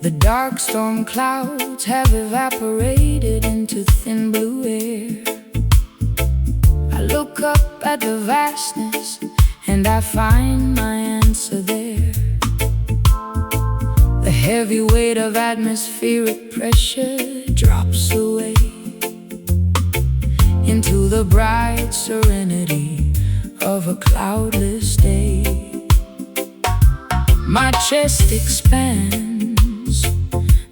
The dark storm clouds have evaporated into thin blue air. I look up at the vastness and I find my answer there. The heavy weight of atmospheric pressure drops away into the bright serenity of a cloudless day. My chest expands,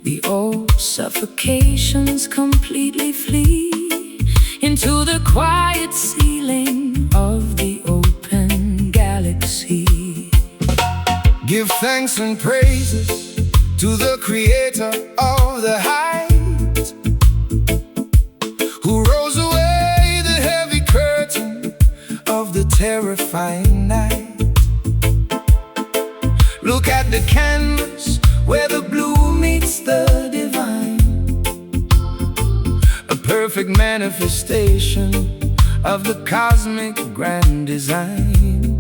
the old suffocations completely flee into the quiet ceiling of the open galaxy. Give thanks and praises to the creator of the height, who rolls away the heavy curtain of the terrifying night. Look at the canvas where the blue meets the divine, a perfect manifestation of the cosmic grand design.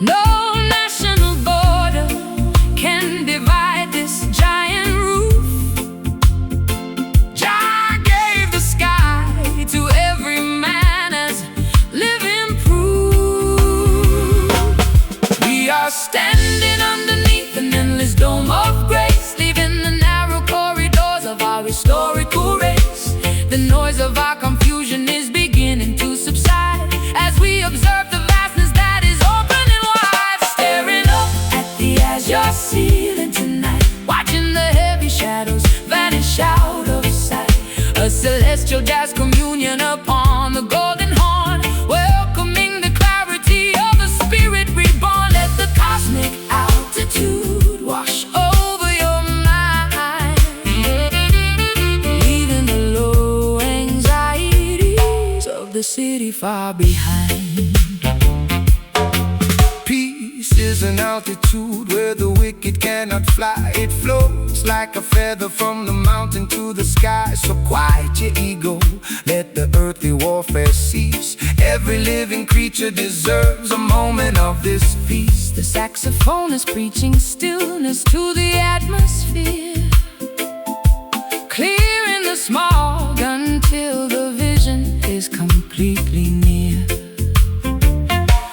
No national border can divide this giant roof. Jah gave the sky to every man as living proof. We are standing underneath an endless dome of grace, leaving the narrow corridors of our historical race. The noise of our confusion is beginning to subside as we observe the vastness that is opening wide. Staring up at the azure ceiling tonight, watching the heavy shadows vanish out of sight. A celestial jazz communion upon the golden horn, welcoming the clarity of the spirit reborn. Let the cosmic altitude wash over your mind, leaving the low anxieties of the city far behind. Peace is an altitude where the wicked cannot fly. It floats like a feather from the mountain to the sky. So quiet your ego, let the earthly warfare cease. Every living creature deserves a moment of this peace. The saxophone is preaching stillness to the atmosphere, clearing the smog until the vision is completely near.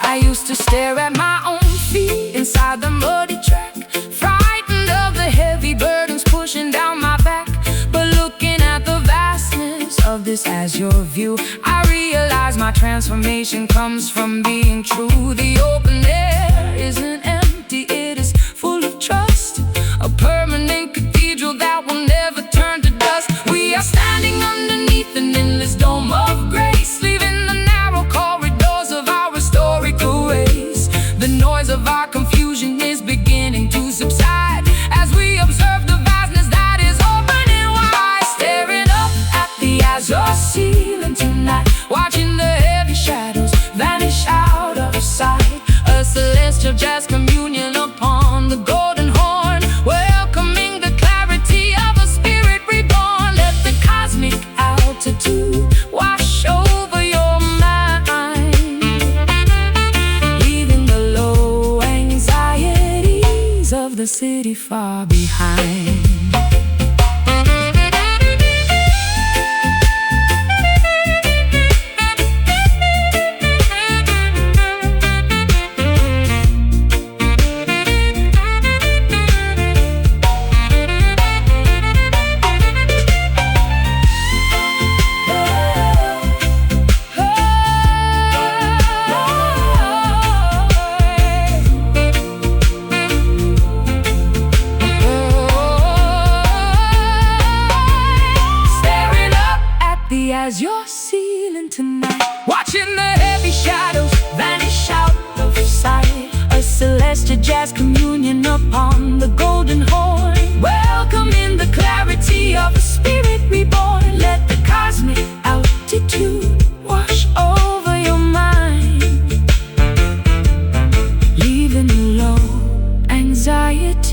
I used to stare at my own feet inside the muddy track, frightened of the heavy burdens pushing down my back. But looking at the vastness of this azure view, I realize my transformation comes from being true. The open air isn't empty, it is full of trust, a permanent cathedral that will never turn to dust. We are standing underneath an endless dome of grace, leaving the narrow corridors of our historical race. The noise of our confusion is beginning to subside as we observe the vastness that is opening wide. Staring up at the azure ceiling tonight, watching the heavy shadows vanish out of sight. A celestial jazz communion upon the golden horn, welcoming the clarity of a spirit reborn. Let the cosmic altitude wash over your mind, leaving the low anxieties of the city far behind. As your ceiling tonight, watching the heavy shadows vanish out of sight. A celestial jazz communion upon the golden horn, welcoming the clarity of a spirit reborn. Let the cosmic altitude wash over your mind, leaving the low anxieties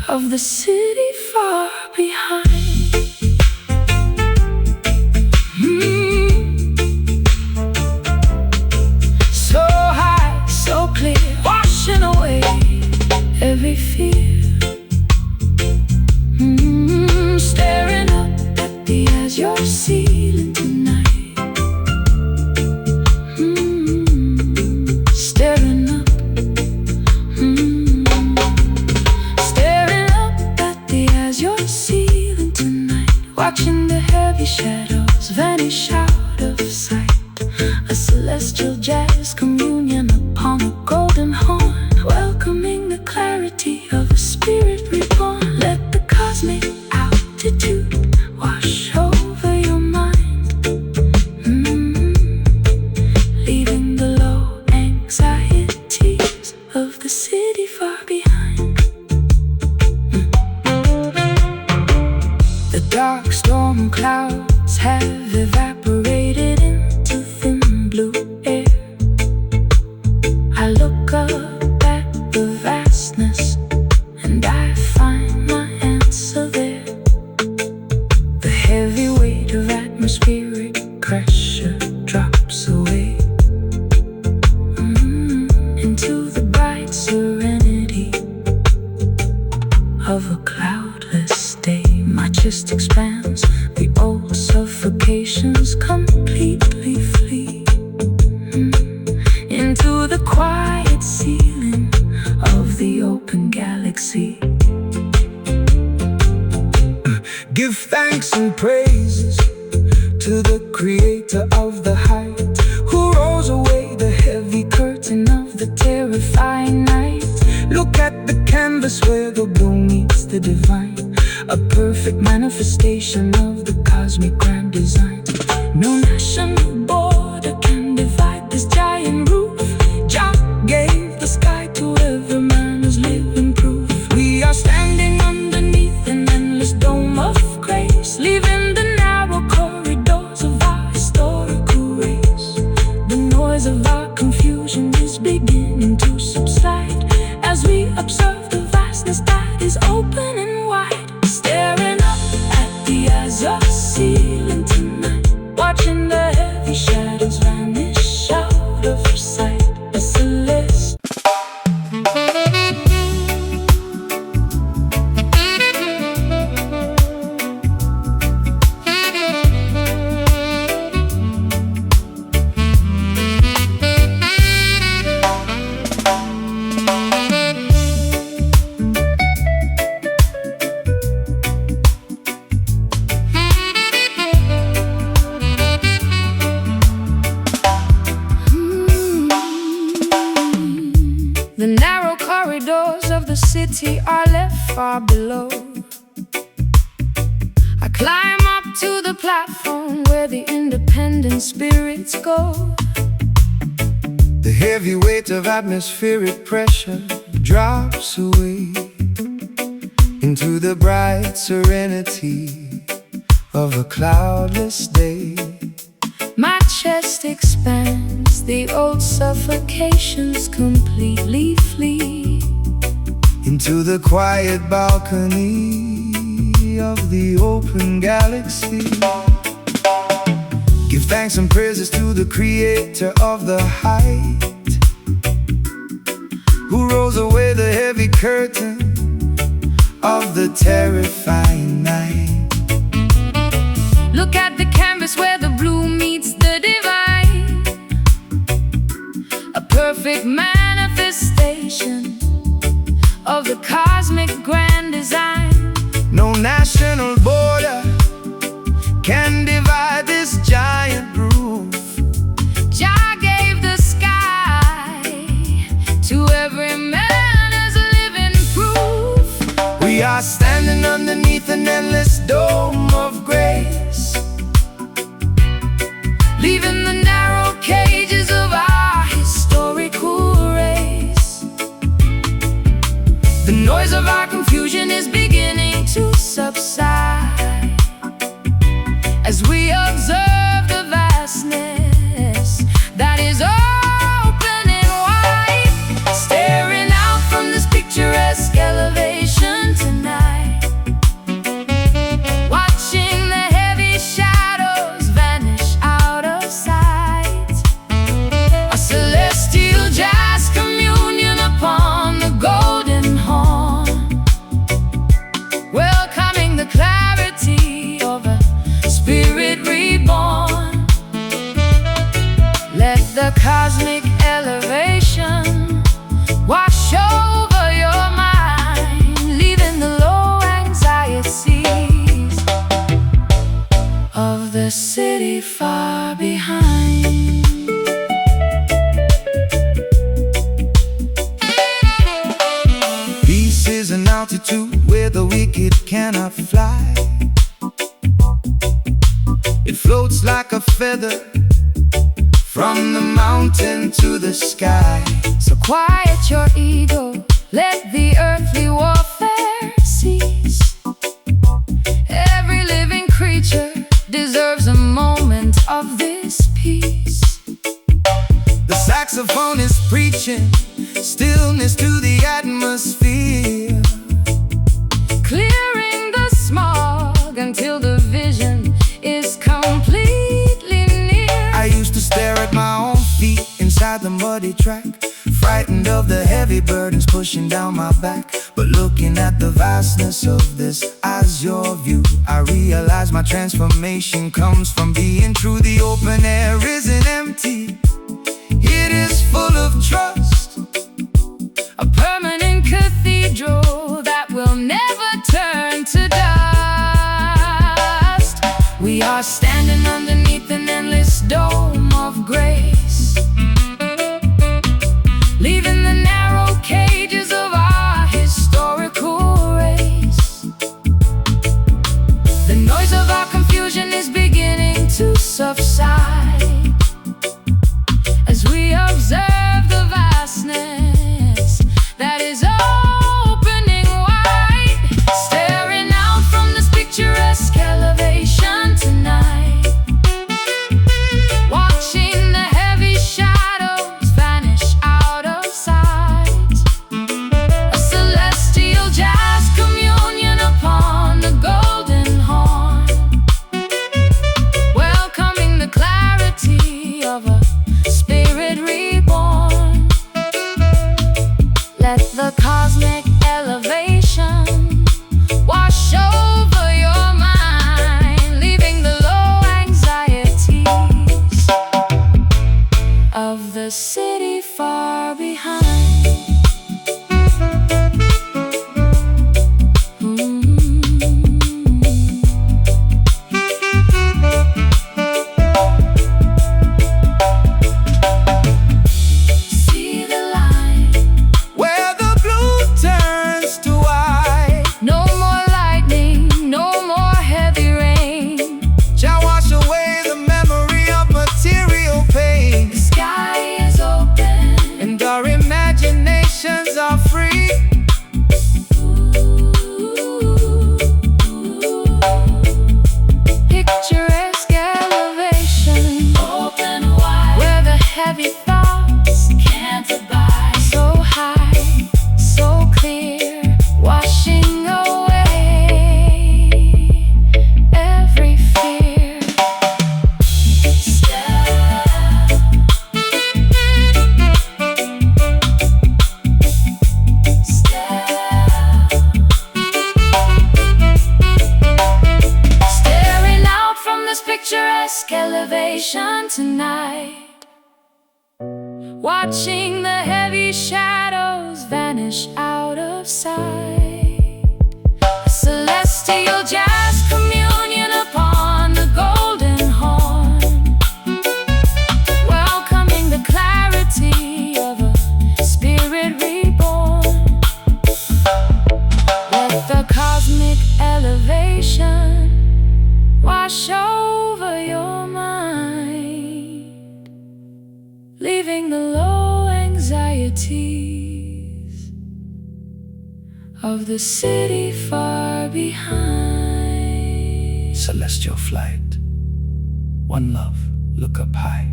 of the city far behind. So high, so clear, washing away galaxy. Give thanks and praises to the creator of the height, who rolls away the heavy curtain of the terrifying night. Look at the canvas where the blue meets the divine, a perfect manifestation of the cosmic grand design. No national border can divide this giant roof. Jah gave the sky to every man who's living proof. We are standing underneath an endless dome of grace, leaving the narrow corridors of our historical race. The noise of our confusion is beginning to subside as we observe the vastness that is open and wide. Staring up at the azure ceiling tonight, watching the heavy shadows vanish out of sight. A celeste. The narrow corridors of the city are left far below. I climb up to the platform where the independent spirits go. The heavy weight of atmospheric pressure drops away into the bright serenity of a cloudless day. My chest expands, the old suffocations completely flee into the quiet balcony of the open galaxy. Give thanks and praises to the creator of the height, who rolls away the heavy curtain of the terrifying night. Look at the canvas where the blue meets the divine, a perfect manifestation of the cosmic grand design. No national border can divide this giant roof. Jah gave the sky to every man as a living proof. We are standing underneath an endless dome of grace, leaving the narrow cages of our historical race. The noise of our confusion is beginning to subside as we observe the vastness that is open and wide. Staring out from this picturesque elevation tonight, watching the heavy shadows vanish out of sight. A celestial jazz communion upon the golden horn, welcoming the clarity of a spirit reborn. Let the cosmic elevation wash over your mind, leaving the low anxieties of the city far behind. Peace is an altitude where the wicked cannot fly. It floats like a feather from the mountain to the sky. So quiet your ego, let the earthly warfare cease. Every living creature deserves a moment of this peace. The saxophone is preaching stillness to the atmosphere, clearing the smog until the vision is completely near. I used to stare at my own feet inside the muddy track, frightened of the heavy burdens pushing down my back. But looking at the vastness of this azure view, I realize my transformation comes from being true. The open air isn't empty, it is full of trust, a permanent cathedral that will never turn to dust. We are standing underneath an endless dome of grace, leaving the narrow cages of our historical race. The noise of our confusion is beginning to subside as we observe the vastness that is opening wide, staring out from this picturesque elevation tonight, watching the heavy shadows vanish out of sight. A celestial jazz communion upon the golden horn, welcoming the clarity of a spirit reborn. Let the cosmic elevation wash over your mind, leaving the low anxieties of the city far behind. See the line, Where the blue turns to white, no more lightning, no more heavy rain. shall wash away the memory of material pain, The sky is open, and our imaginations are free. picturesque elevation, Open wide, where the heavy thoughts can't abide. so high, so clear, washing away every fear. Staring out from this picturesque elevation tonight, watching the heavy shadows vanish out of sight. A celestial jazz communion upon the golden horn, welcoming the clarity of a spirit reborn. Let the cosmic elevation wash over your mind, leaving the low anxieties of the city far behind. Celestial flight, one love, look up high.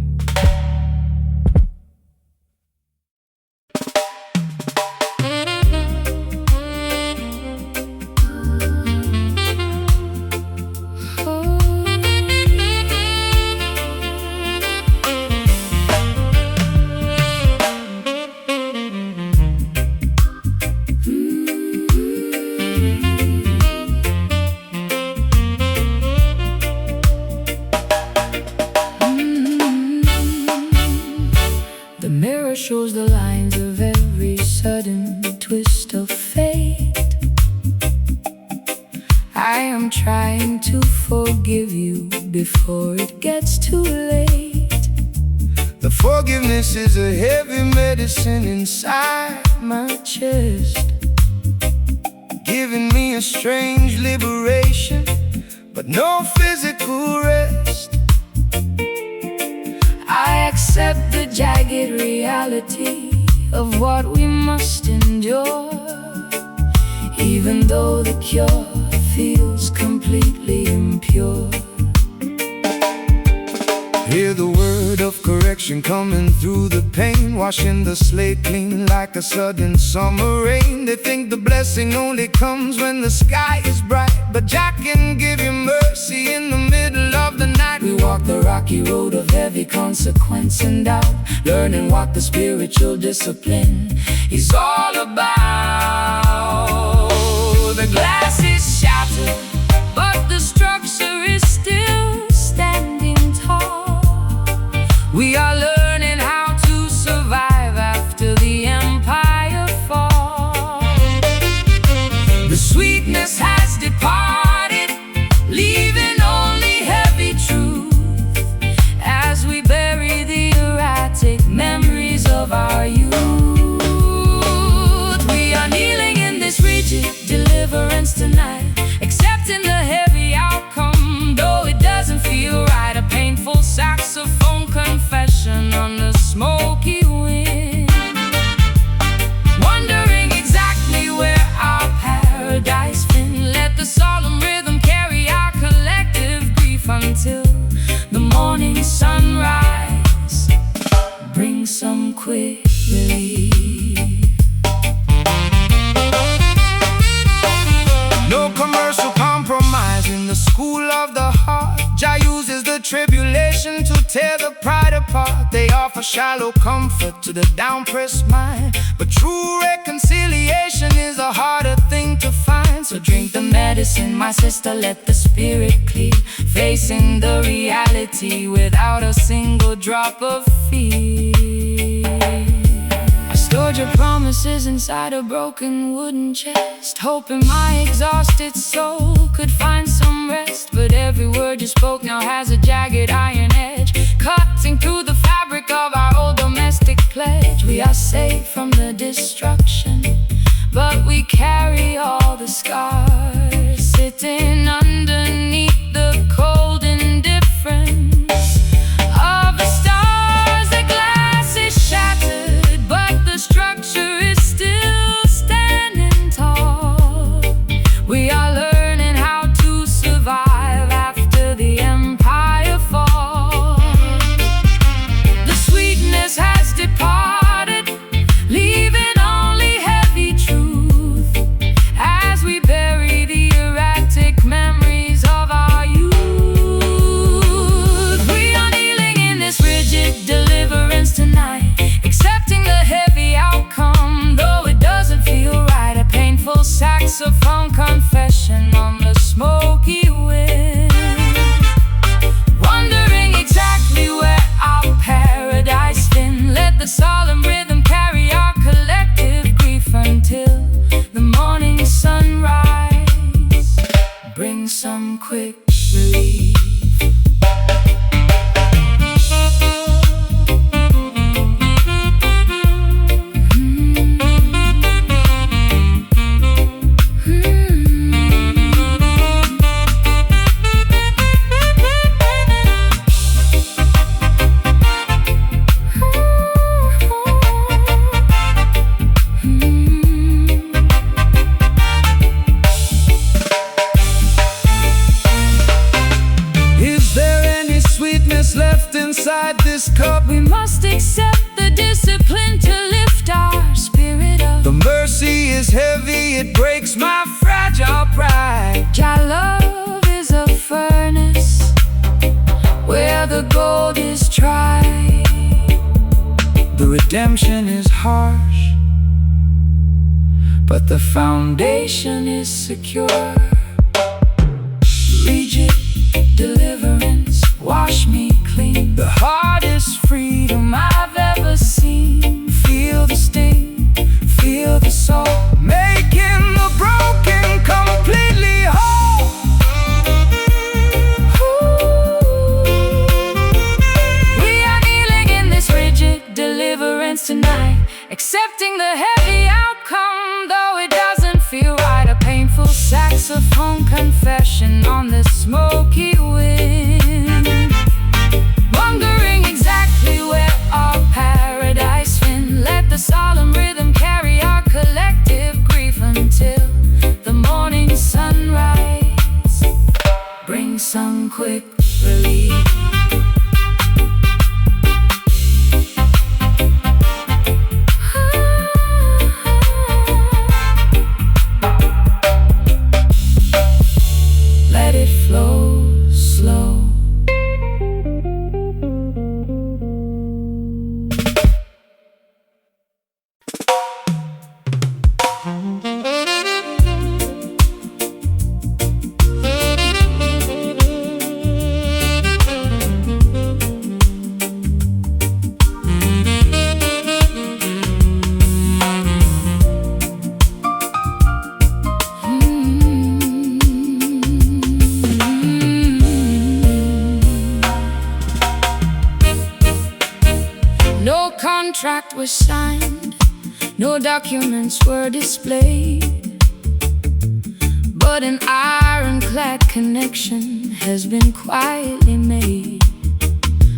The mirror shows the lines of every sudden twist of fate. I am trying to forgive you before it gets too late. The forgiveness is a heavy medicine inside My chest, giving me a strange liberation, but no physical rest. I accept the jagged reality of what we must endure, even though the cure feels completely impure. Hear the word of correction coming through the pain, washing the slate clean like a sudden summer rain. They think the blessing only comes when the sky is bright, but Jah can give you mercy in the middle of the night. We walk the rocky road of heavy consequence and doubt, learning what the spiritual discipline is all about. The glass is shattered, but the structure is still standing tall. We are learning how to survive after the empire falls. The sweet offer shallow comfort to the down-pressed mind. But true reconciliation is a harder thing to find. So drink the medicine, my sister, let the spirit clear, facing the reality without a single drop of fear. I stored your promises inside a broken wooden chest, hoping my exhausted soul could find some rest. But every word you spoke now has a jagged iron edge, cutting through the fabric of our old domestic pledge. We are safe from the destruction, but we carry all the scars, sitting underneath the cold indifference of the stars. The glass is shattered, but the structure is still standing tall. We are learning how to survive after the empire falls. The sweetness has departed, leaving only heavy truth as we bury the erratic memories of our youth. We are kneeling in this rigid deliverance tonight, accepting the heavy outcome, though it doesn't feel right. A painful saxophone confession on the smoky wind, wondering exactly where our paradise been. Let the solemn rhythm carry our collective grief until the morning sunrise. Bring some quick relief. Left inside this cup, We must accept the discipline to lift our spirit up. the mercy is heavy, it breaks my fragile pride. Jah love is a furnace where the gold is tried. The redemption is harsh, but the foundation is secure. Rigid deliverance, wash me clean. The hardest freedom I've ever seen. Feel the sting, feel the soul, making the broken completely whole. We are kneeling in this rigid deliverance tonight, accepting the heavy outcome, though it doesn't feel right. A painful saxophone confession on the smoky wind, wondering exactly where our paradise been. Let the solemn rhythm carry our collective grief until the morning sunrise. Bring some quick relief. Let it flow slow. No contract was signed, no documents were displayed, but an ironclad connection has been quietly made.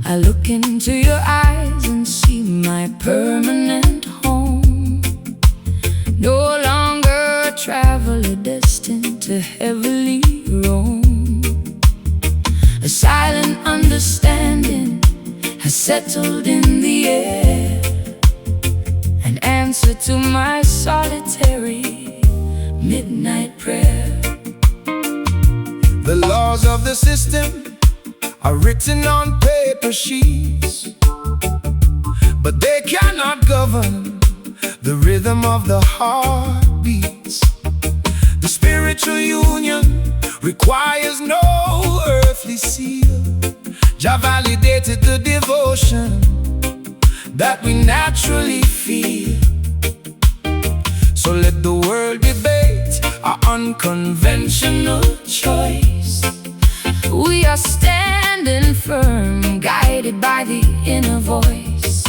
I look into your eyes and see my permanent home. No longer a traveler destined to heavily roam. A silent understanding has settled in the air, an answer to my solitary midnight prayer. The laws of the system are written on paper sheets, but they cannot govern the rhythm of the heartbeats. The spiritual union requires no earthly seal. Jah validated the devotion that we naturally feel. So let the world debate our unconventional choice. We are standing firm, guided by the inner voice.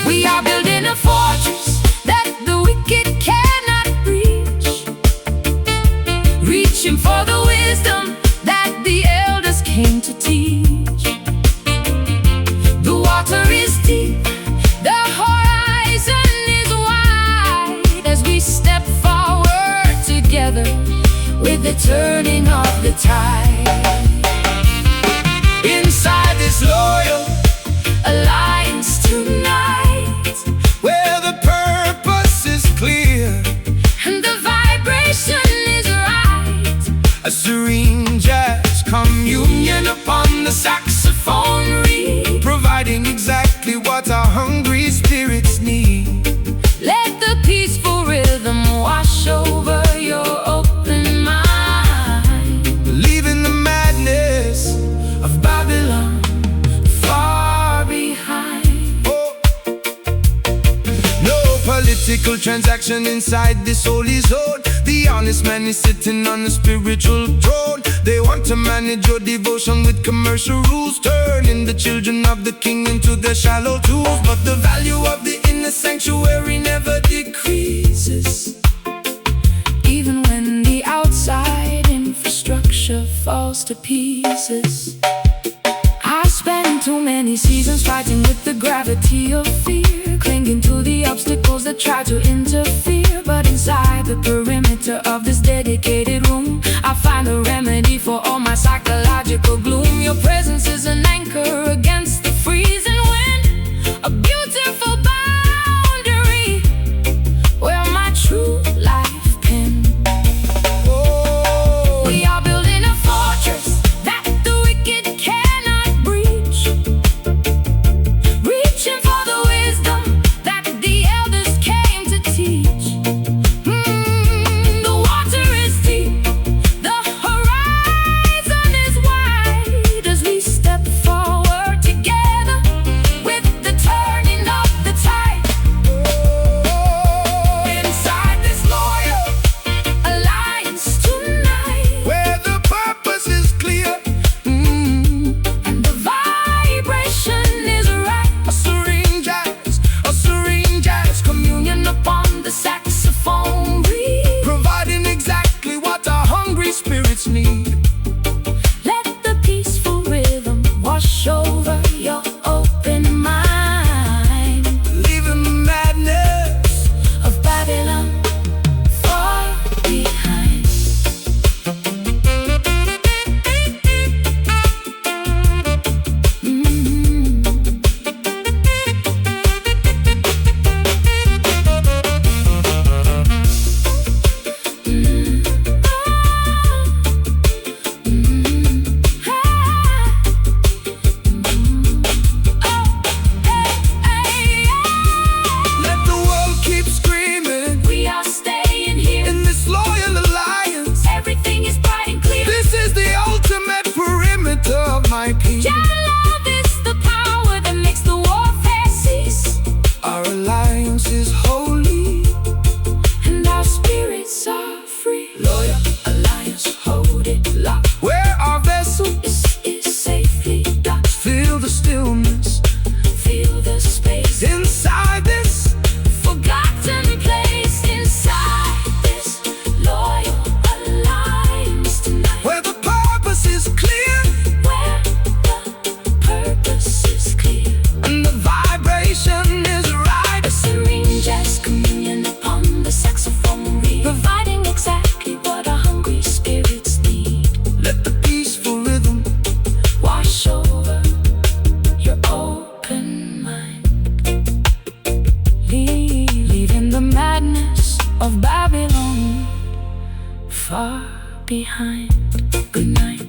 We are building a fortress that the wicked cannot reach, reaching for the wisdom that the elders came to teach. The water is deep, the horizon is wide, as we step forward together with the turning of the tide. Inside this loyal alliance tonight, where the purpose is clear and the vibration is right, a serene jazz communion upon the saxophone reed, providing exactly what our hungry spirits need. let the peaceful rhythm wash over your open mind, Leaving the madness of Babylon far behind. oh. No political transaction inside this holy zone. The honest man is sitting on the spiritual throne. They want to manage your devotion with commercial rules, turning the children of the king into their shallow tools. But the value of the inner sanctuary never decreases, Even when the outside infrastructure falls to pieces. I spent too many seasons fighting with the gravity of fear, clinging to the obstacles that try to interfere. But inside the perimeter of this dedicated room, I find a remedy for all my psychological gloom. Your presence is an anchor against the freezing wind, a beautiful boundary where my true life can. oh. We are building a fortress that the wicked cannot breach, reaching for the wisdom that the elders came to teach. The water is deep, the horizon is wide, as we step forward together with the turning of the tide. Inside this loyal Alliance tonight, where the purpose is clear, and the vibration is right. a serene jazz Communion upon the saxophone reed, providing exactly what our hungry spirits need. let the peaceful rhythm wash over your open mind, Leaving the madness of Babylon far behind. let the world keep screaming We are staying here, in this loyal alliance. everything is bright and clear. This is the ultimate perimeter of my peace. Your love is the power that makes the warfare cease, Our alliance is holy, and our spirits are free. Loyal alliance, hold it locked. where our vessel This is safely docked. feel the stillness Feel the space, inside this. forgotten place inside this loyal alliance tonight, Where the purpose is clear where the purpose is clear. and the vibration is right. A serene jazz communion upon the saxophone reed, providing exactly what our hungry spirits need. Let the peaceful rhythm Wash over your open mind, leaving the madness of Babylon far behind. Good night.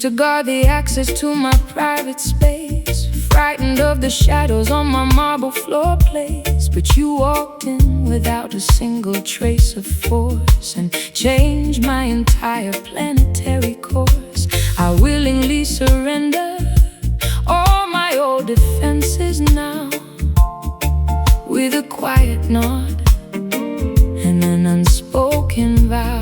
to guard the access to my private space, frightened of the shadows on my marble floor place. But you walked in without a single trace of force and changed my entire planetary course. I willingly surrender all my old defenses now, with a quiet nod and an unspoken vow.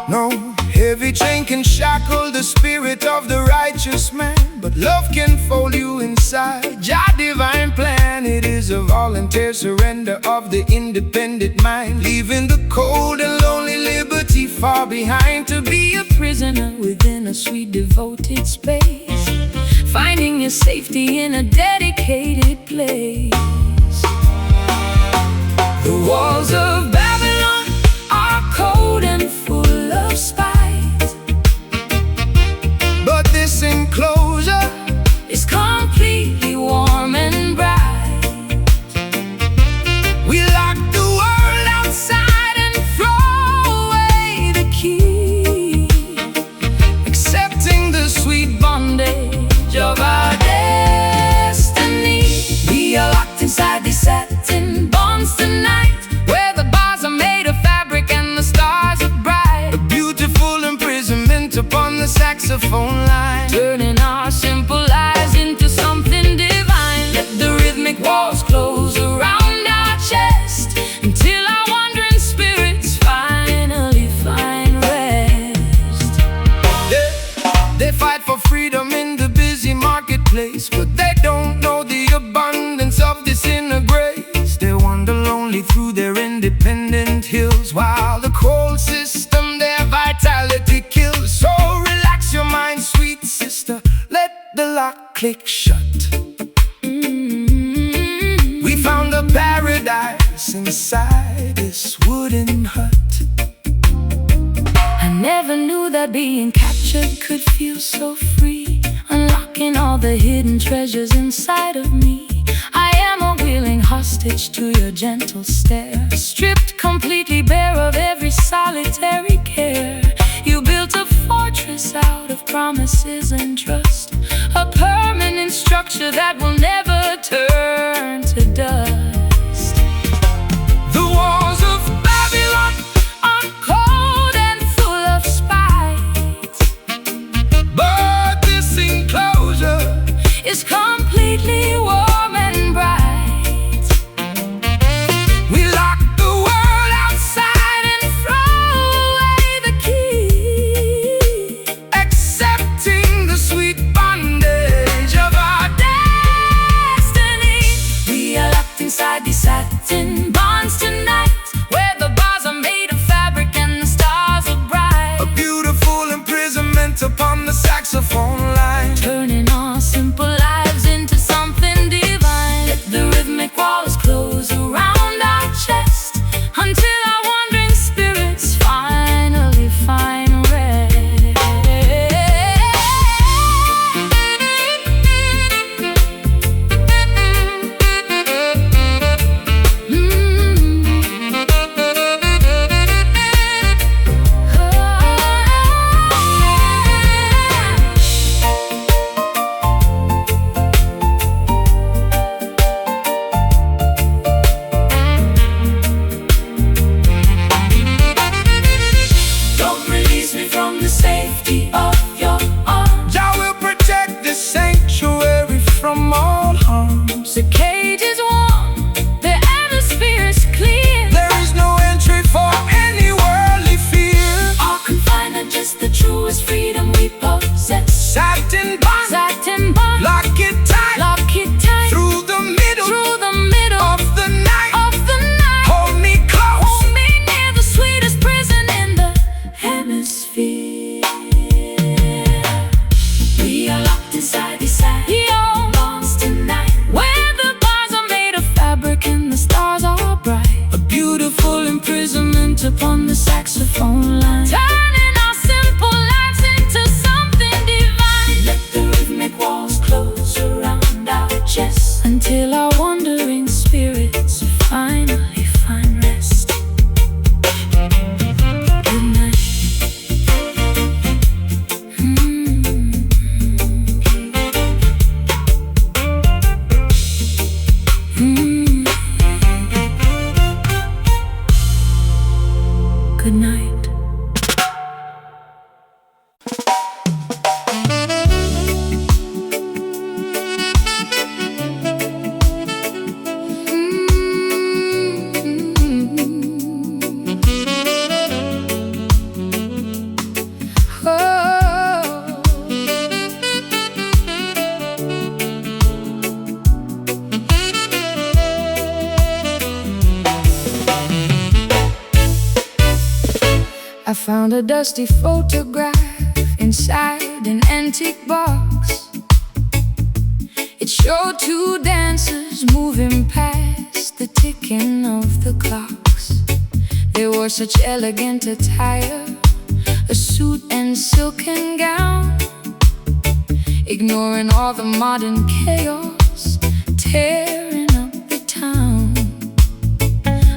No heavy chain can shackle the spirit of the righteous man, but love can fold you inside Jah divine plan. It is a voluntary surrender of the independent mind, leaving the cold and lonely liberty far behind, to be a Prisoner within a sweet devoted space, finding your safety in a dedicated place. The walls of Babylon are cold and full of spite, but this enclosure is completely warm and bright. we lock the world outside and throw away the key, Accepting the sweet bondage of our destiny. We are locked inside these satin bonds tonight, where the bars are made of fabric and the stars are bright. a beautiful imprisonment upon the saxophone line, Turning our simple lives into something divine. Let the rhythmic walls close around our chest, until our wandering spirits finally find rest. They fight for freedom in the busy marketplace, but they don't know the abundance of this inner grace. They wander lonely through their independent hills, while the cold system their vitality kills. So relax your mind, sweet sister, let the lock click shut. We found a paradise inside this wooden hut. I never knew that being captured could feel so free, unlocking all the hidden treasures inside of me. I am a willing hostage to your gentle stare, stripped completely bare of every solitary care. You built a fortress out of promises and trust, a permanent structure that will never turn to dust. The walls of Babylon are cold and full of spite, but this enclosure is completely warm and bright. we lock the world Outside and throw away the key, accepting the sweet bondage of our destiny. We are locked inside these satin bonds tonight, where the bars are made of fabric and the stars are bright. a beautiful imprisonment upon the saxophone line, Turning our simple lives into something divine. Let the rhythmic walls close around our chest, until our wandering spirits finally find rest. Don't release me from the safety of your arms. Jah will protect this sanctuary from all harms. The cage is warm, the atmosphere is clear. There is no entry for any worldly fear. Our confined are just the truest freedom we possess. Satin bond, Satin bond, lock it tight, lock it tight, through the middle of the night. the night. Hold me close, Hold me near the sweetest prison in the hemisphere. We are locked inside these satin bonds tonight, where the bars are made of fabric and the stars are bright. a beautiful Imprisonment upon the saxophone line, turning our simple lives into something divine. Let the rhythmic walls close around our chests, until our wandering spirits finally find rest. Good night. good night. I found a dusty photograph inside an antique box. It showed two dancers moving past the ticking of the clocks. They wore such elegant attire, a suit and silken gown, ignoring all the modern chaos, tearing up the town.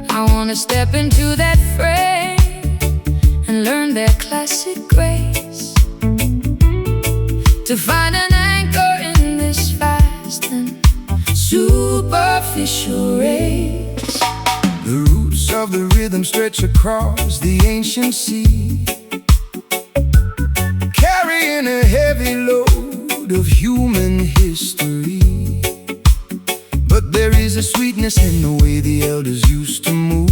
I wanna step into that frame and learn their classic grace, to find an anchor in this fast and superficial race. The roots of the rhythm stretch across the ancient sea, carrying a heavy load of human history. But there is a sweetness in the way the elders used to move,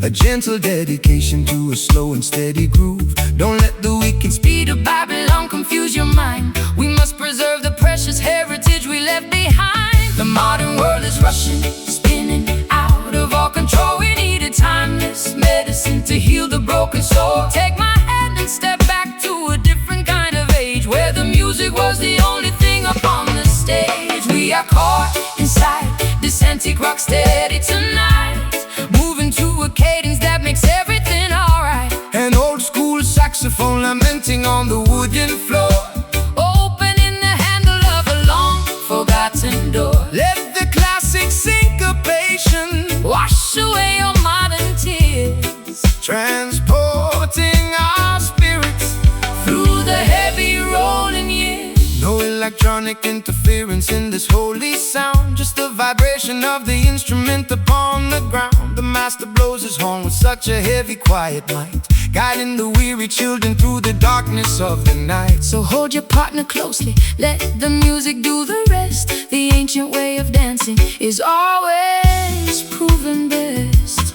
a gentle dedication to a slow and steady groove. Don't let the wicked speed of Babylon confuse your mind. We must preserve the precious heritage we left behind. The modern world is rushing, spinning out of all control. We need a timeless medicine to heal the broken soul. Take my hand and step back to a different kind of age, where the music was the only thing up on the stage. We are caught inside this antique rock steady tonight, moving to a cadence that makes everything alright. An old school saxophone lamenting on the wooden floor, Opening the handle of a long forgotten door. let the classic syncopation Wash away your modern tears, transporting our spirits through the heavy rolling years. No electronic interference in this holy sound, just the vibration of the instrument upon the ground. The master blows his horn with such a heavy, quiet might, guiding the weary children through the darkness of the night. So hold your partner closely, let the music do the rest. The ancient way of dancing is always proven best.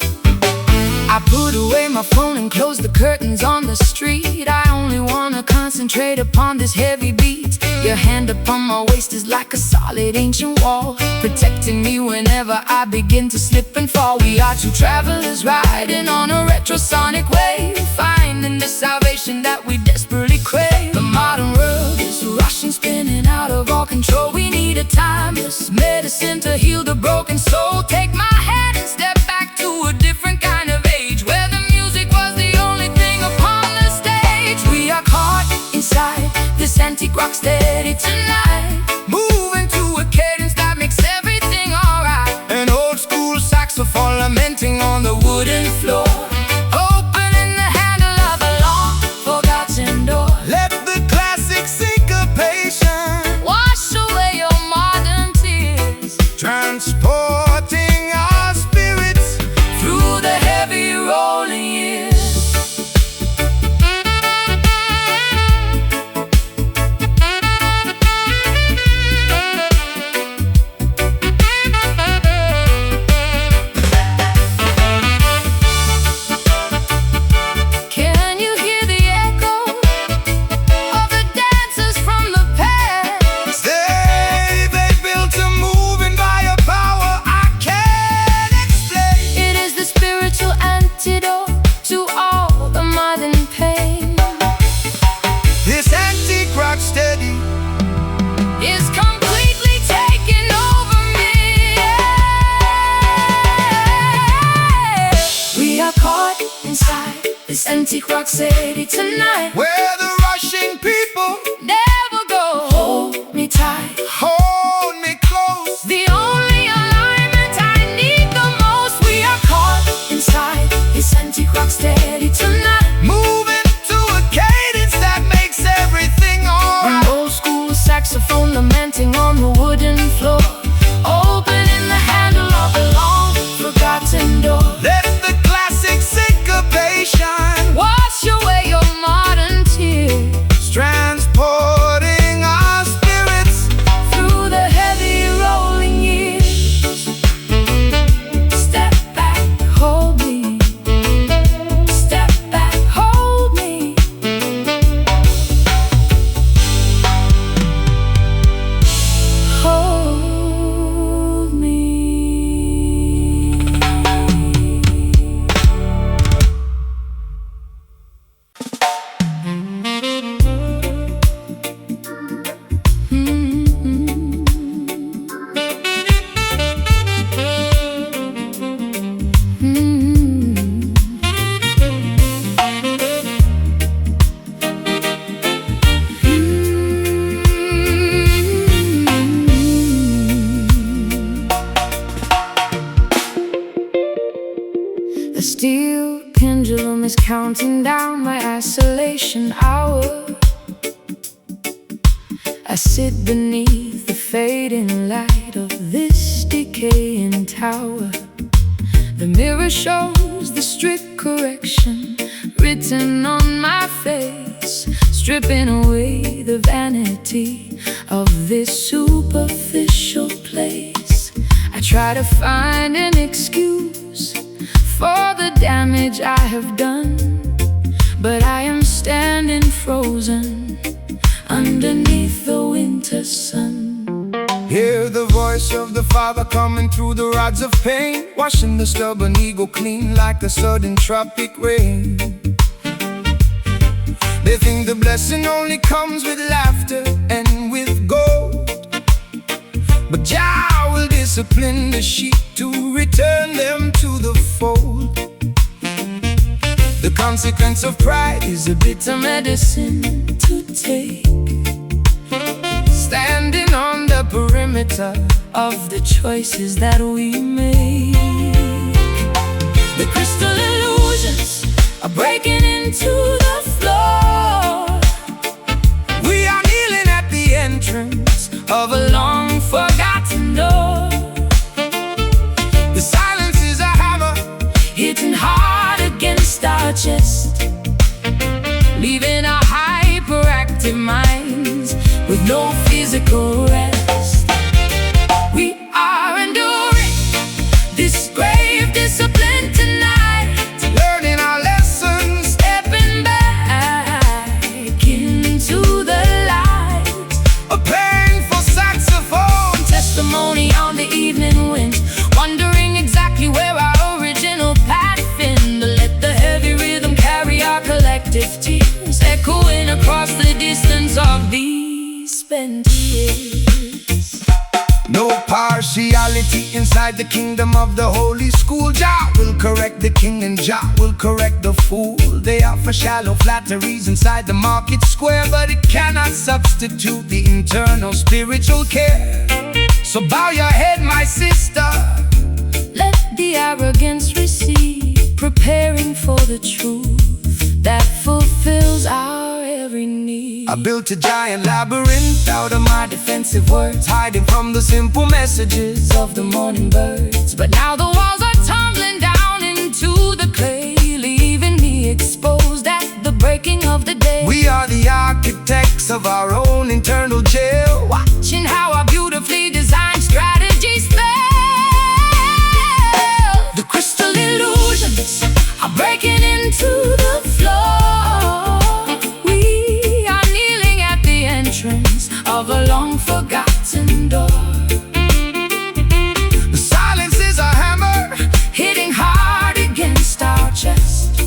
I put away my phone and close the curtains on the street. I only wanna concentrate upon this heavy beat. Your hand upon my waist is like a solid ancient wall, protecting me whenever I begin to slip and fall. We are two travelers riding on a retrosonic wave, finding the salvation that we desperately crave. The modern world is rushing, spinning out of all control. We need a timeless medicine to heal the broken soul. Take my hand and step back to a different kind of age, where the music was the only thing upon the stage. We are caught inside this antique rock steady tonight, Moving to a cadence that makes everything alright. An old school saxophone lamenting on the wooden floor, opening the handle of a long forgotten door. let the classic syncopation Wash away your modern tears, transporting our spirits through the heavy rolling years. Can you hear the echo of the dancers from the past? They built a moving by a power I can't explain. It is the spiritual antidote to all the modern pain. This antique rock steady Is completely taking over me. We are caught inside this antique rock city tonight, where the rushing people never go. Hold me tight, hold me close. the only alignment I need the most. We are caught inside this antique rock steady tonight, Moving to a cadence that makes everything alright. an old school saxophone lamenting on the wooden floor, opening the handle of a long forgotten door. Let the classic syncopation pendulum is counting down my isolation hour. I sit beneath the fading light of this decaying tower. The mirror shows the strict correction written on my face, stripping away the vanity of this superficial place. I try to find an excuse for the damage I have done, but I am standing frozen underneath the winter sun. Hear the voice of the Father coming through the rods of pain, washing the stubborn ego clean like the sudden tropic rain. They think the blessing only comes with laughter and with gold, but Jah will discipline the sheep to return them to the fold. The consequence of pride is a bitter medicine to take, standing on the perimeter of the choices that we make. The crystal illusions are breaking into the floor. We are kneeling at the entrance of a long forgotten door. The silence is a hammer hitting hard against our chest, leaving our hyperactive minds with no physical rest. We are enduring this grave discipline tonight, learning our lessons, stepping back into the light. A painful saxophone testimony on the evening wind, wondering exactly where our original path been. To let the heavy rhythm carry our collective tears, echoing across the distance of these spent years. No partiality inside the kingdom of the holy school. Jah will correct the king and Jah will correct the fool. They offer shallow flatteries inside the market square, but it cannot substitute the internal spiritual care. So bow your head, my sister. Let the arrogance recede, preparing for the truth that fulfills our every need. I built a giant labyrinth out of my defensive words, hiding from the simple messages of the morning birds. But now the walls are tumbling down into the clay, leaving me exposed at the breaking of the day. We are the architects of our own internal jail, watching how our beautifully designed strategies fail. The crystal illusions are breaking into the floor. We are kneeling at the entrance of a long forgotten door. The silence is a hammer hitting hard against our chest,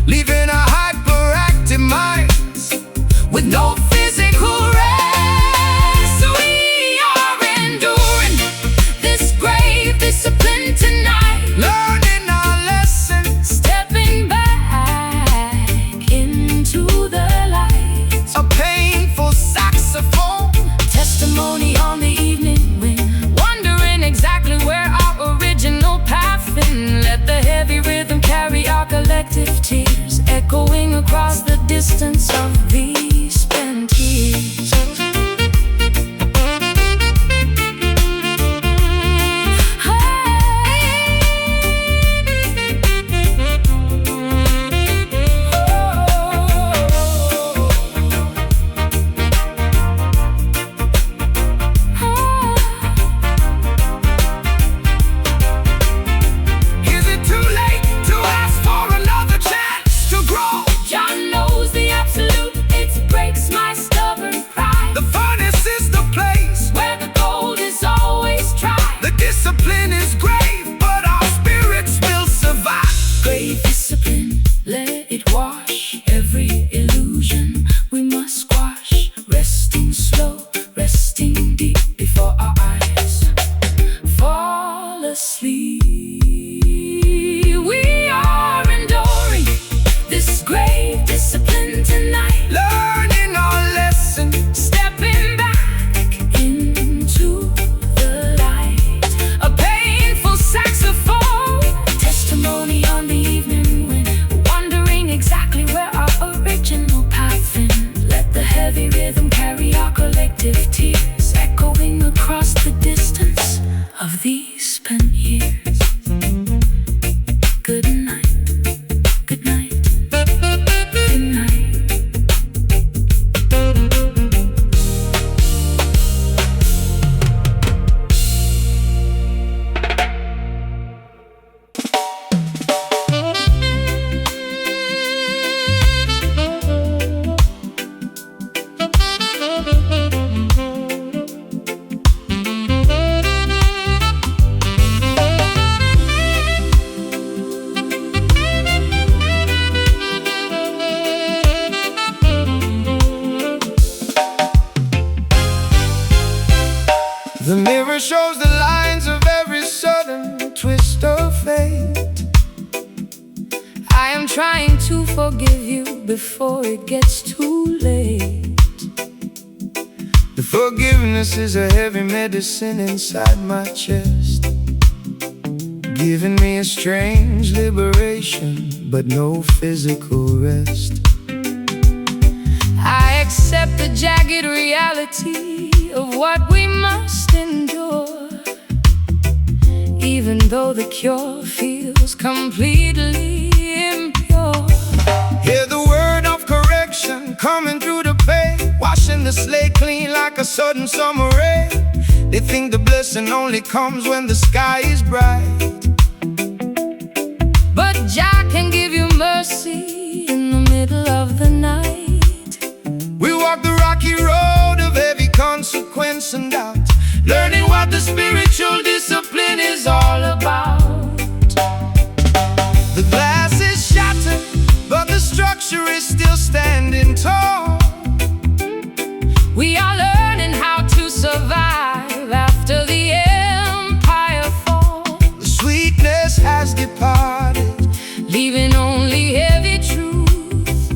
leaving our hyperactive minds with no physical rest. We are enduring this grave discipline tonight, learning our lessons, stepping back into the light. A painful saxophone testimony on the evening wind, wondering exactly where our original path been. Let the heavy rhythm carry our collective tears, echoing across the distance of these spent years. Is it too late to ask for another chance to grow? John knows the absolute am trying to forgive you before it gets too late. The forgiveness is a heavy medicine inside my chest, giving me a strange liberation, but no physical rest. I accept the jagged reality of what we must endure, even though the cure feels completely impure. Hear the word of correction coming through the pain, washing the slate clean like a sudden summer rain. They think the blessing only comes when the sky is bright, but Jah can give you mercy in the middle of the night. we walk the rocky road of heavy consequence and doubt, learning what the spiritual discipline is all about. The glass is shattered, but the structure is still standing tall. We are learning how to survive after the empire falls. The sweetness has departed, Leaving only heavy truth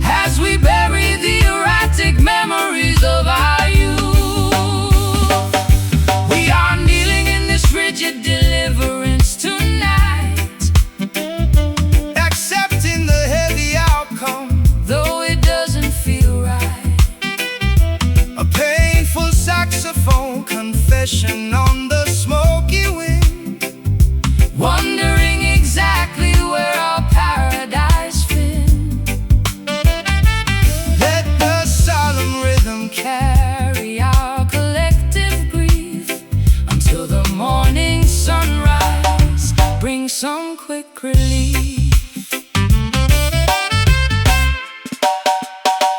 as we bury the erratic memories of our youth. We are kneeling in this rigid deliverance tonight, Accepting the heavy outcome, though it doesn't feel right. a painful saxophone confession on the smoky wind, Wondering exactly where our paradise fit. let the solemn rhythm Carry our collective grief until the morning sunrise. Bring some quick relief.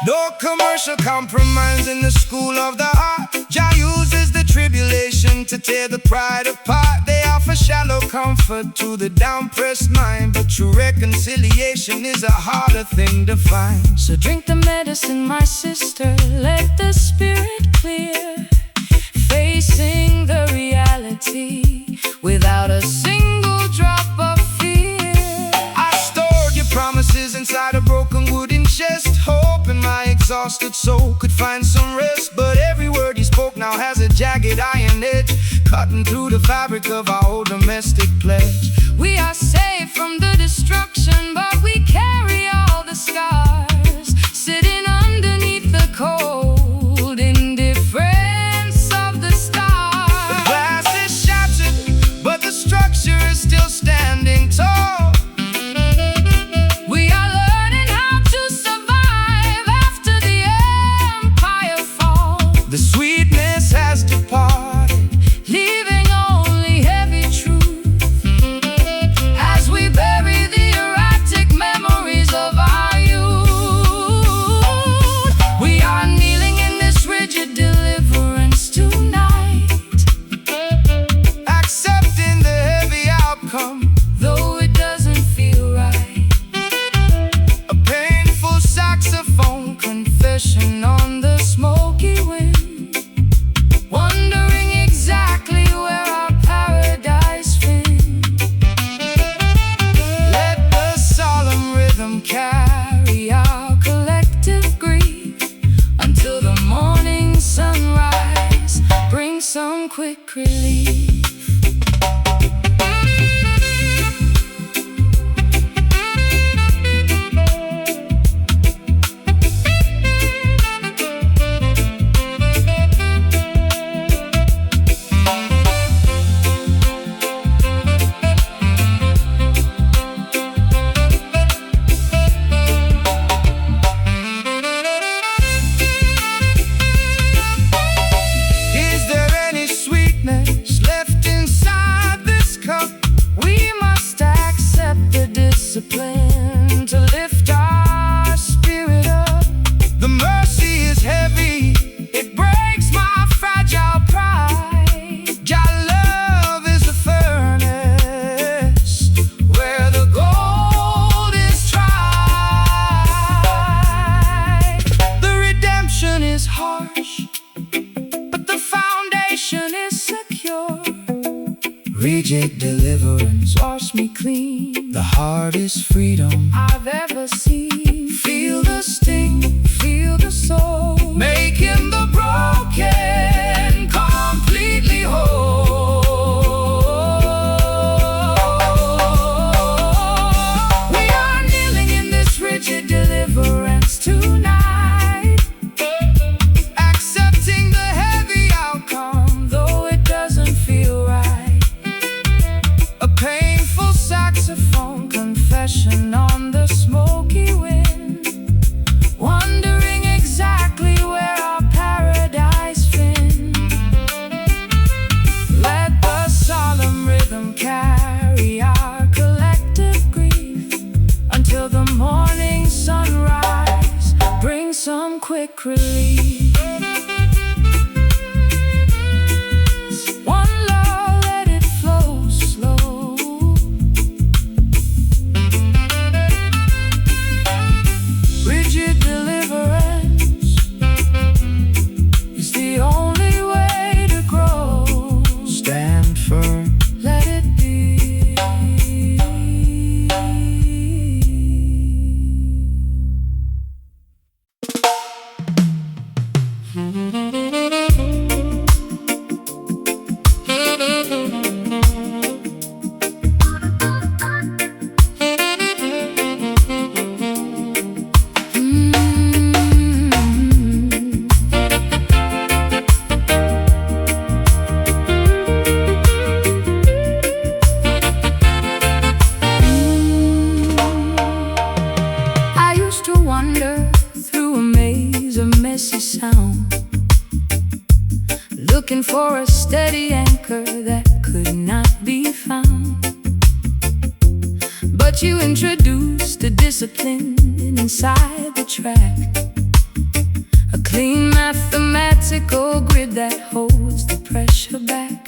no commercial compromise in the school of the heart. Jah uses the tribulation to tear the pride apart. They offer shallow comfort to the down-pressed mind, but true reconciliation is a harder thing to find. So drink the medicine, my sister, let the spirit clear, facing the reality without a single drop of fear. I stored your promises inside a broken wooden chest, hoping my exhausted soul could find some rest. But every word you spoke now has a jagged iron edge, cutting through the fabric of our old domestic pledge. We are safe from the destruction, but we carry all the scars, sitting underneath the cold indifference of the stars. Glass is shattered, but the structure is still standing tall. We are learning how to survive after the empire falls. The sweetness has departed, Leaving only heavy truth as we bury the erratic memories of our youth. We are kneeling in this rigid deliverance tonight, accepting the heavy outcome, though it doesn't feel right. a painful saxophone confession on the smoky wind, Wondering exactly where our paradise fit. let the solemn rhythm Carry our collective grief until the morning sunrise. Bring some quick relief. Is there any sweetness left inside this cup? We must accept the discipline to lift our spirit up. The mercy is heavy, It breaks my fragile pride. Jah love is a furnace Where the gold is tried. the redemption is Harsh, but the foundation is secure. rigid deliverance. Wash me clean. The hardest freedom I've ever seen. Feel the sting, feel the soul, making the broken completely whole. We are kneeling in this rigid deliverance tonight, accepting the heavy outcome, though it doesn't feel right. A painful saxophone confession on the smoky wind, wondering exactly where our paradise been. Let the solemn rhythm carry our collective grief until the morning sunrise brings some quick relief. One love, let it flow slow. Rigid deliverance is the only way to grow. Stand firm, Let it be. I used to wander through a maze of messy sound, looking for a steady anchor that could not be found. But you introduced a discipline inside the track, a clean mathematical grid that holds the pressure back.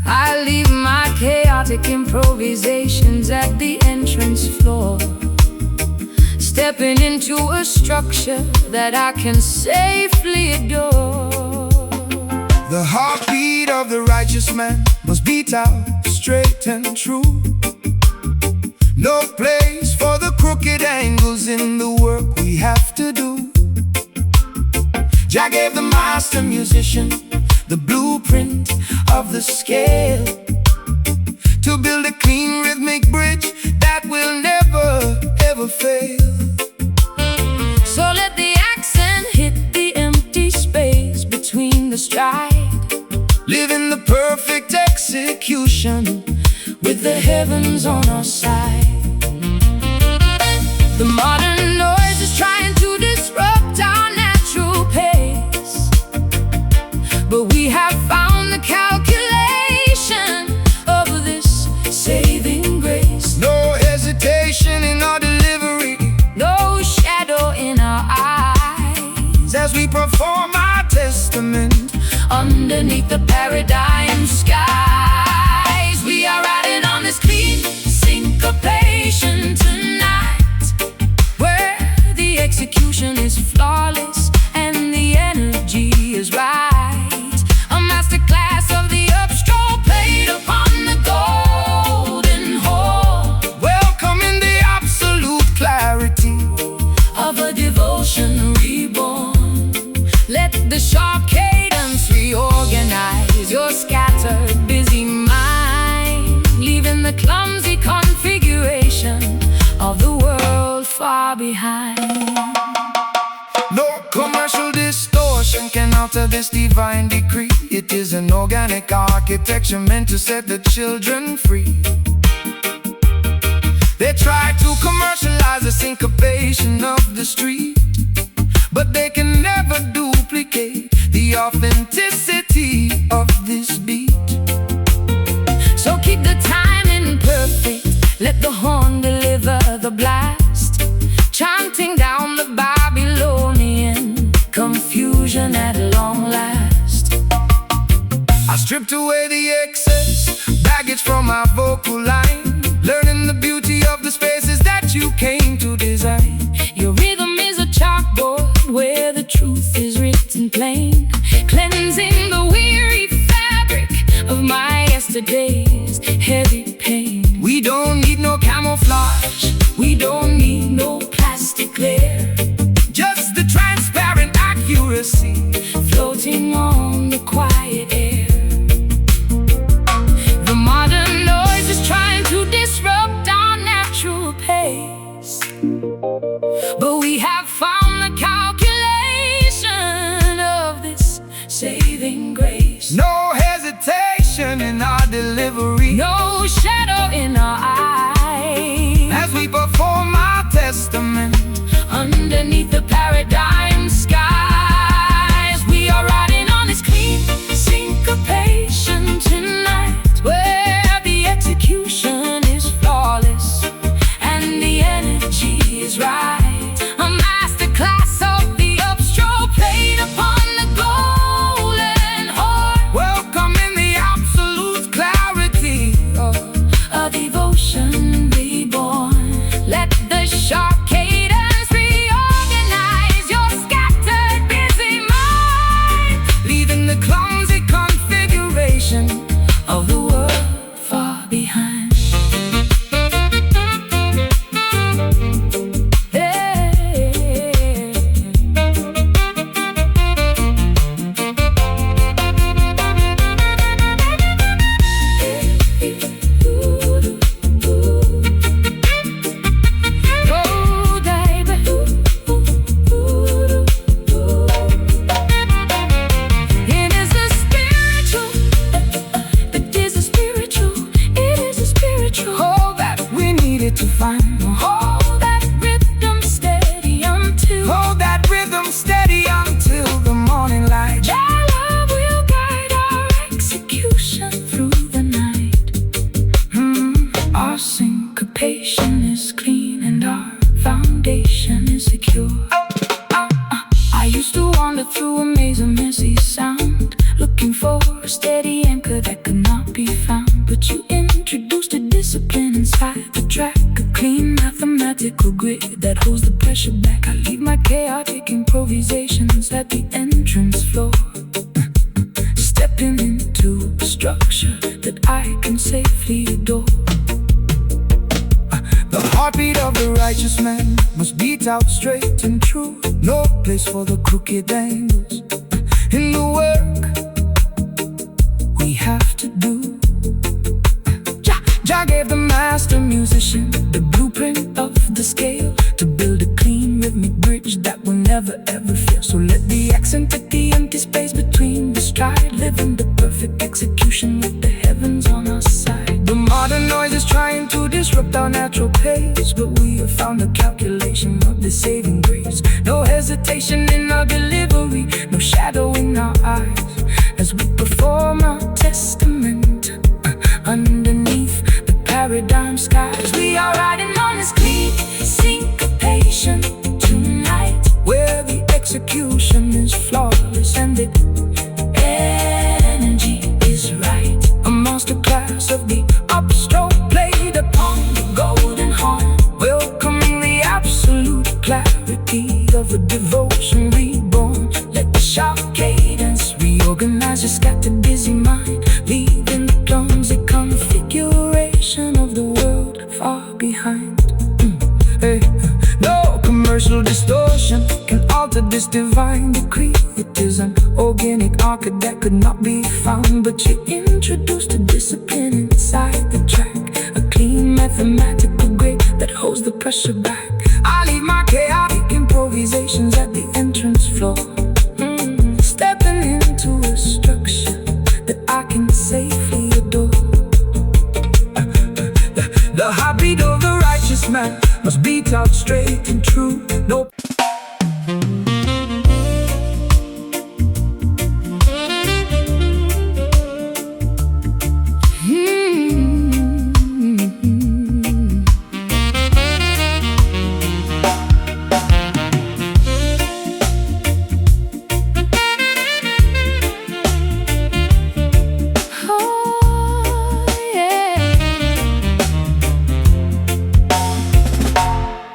I leave my chaotic improvisations at the entrance floor, stepping into a structure that I can safely adore. the heartbeat of the righteous man must beat out straight and true. No place for the crooked angles in the work we have to do. Jah gave the master musician the blueprint of the scale to build a clean rhythmic bridge that will never ever fail. So let the accent hit the empty space between the stride, Living the perfect execution with the heavens on our side. The modern noise is trying to disrupt our natural pace, but we have found the calculation of this saving grace. No hesitation in our delivery No shadow in our eyes as we perform our testament. underneath the paradigm skies. We are riding on this clean syncopation tonight, where the execution is flawless and the energy is right. A masterclass of the upstroke played upon the golden horn, Welcoming the absolute clarity of a devotion reborn. Let the sharp cadence reorganize your scattered, busy mind, leaving the clumsy configuration of the world far behind. No commercial distortion can alter this divine decree. It is an organic architecture meant to set the children free. They try to commercialize the syncopation of the street, but they can never duplicate the authenticity of this beat. So keep the timing perfect, let the horn deliver the blast, chanting down the Babylonian confusion at long last. I stripped away the excess baggage from my vocal line, learning the beauty of the spaces that you came to design. Your rhythm is a chalkboard where the truth is written plain, cleansing the weary fabric of my yesterday's heavy pain. We don't need But we have found the calculation of this saving grace. No hesitation in our delivery, No shadow in our eyes as we perform our testament underneath the paradigm skies. We are riding on this clean syncopation tonight, where the execution is flawless and the energy is right. A masterclass of the upstroke played upon the golden horn, welcoming the absolute clarity of a devotion reborn. Let the sharp cadence reorganize your scattered busy mind, leaving the clumsy configuration of the world far behind. to find. Hold that rhythm steady until the morning light. Thy love will guide our execution through the night. Our syncopation is clean and our foundation is secure. I used to wander through a maze of messy sound, looking for a steady anchor that could not be found. But you introduced a discipline inside the track, a clean mathematical grid that holds the pressure back. I leave my chaotic improvisations at the entrance floor, stepping into a structure that I can safely adore. The heartbeat of the righteous man must beat out straight and true. No place for the crooked angles in the work we have to do. Jah gave the master musician the blueprint of the scale to build a clean rhythmic bridge that will never ever fail. So let the accent at the empty space between the stride live in the perfect execution with the heavens on our side. The modern noise is trying to disrupt our natural pace, but we have found the calculation of the saving grace. No hesitation in our delivery, no shadow in our eyes, as we perform our testament underneath the paradigm skies. We are riding on this clean syncopation tonight, where the execution is flawless and the energy is right. A masterclass of the upstroke played upon the golden horn, welcoming the absolute clarity of a devotion reborn. Let the sharp cadence reorganize your scattered busy mind, leaving the clumsy configuration of the world far behind. Hey. No commercial distortion can alter this divine decree. It is an organic arc that could not be found, but you introduced a discipline inside the track, a clean mathematical grid that holds the pressure back. I leave my chaotic improvisations at the entrance floor, stepping into a structure that I can safely adore. The heartbeat of the righteous man must beat out straight and true. No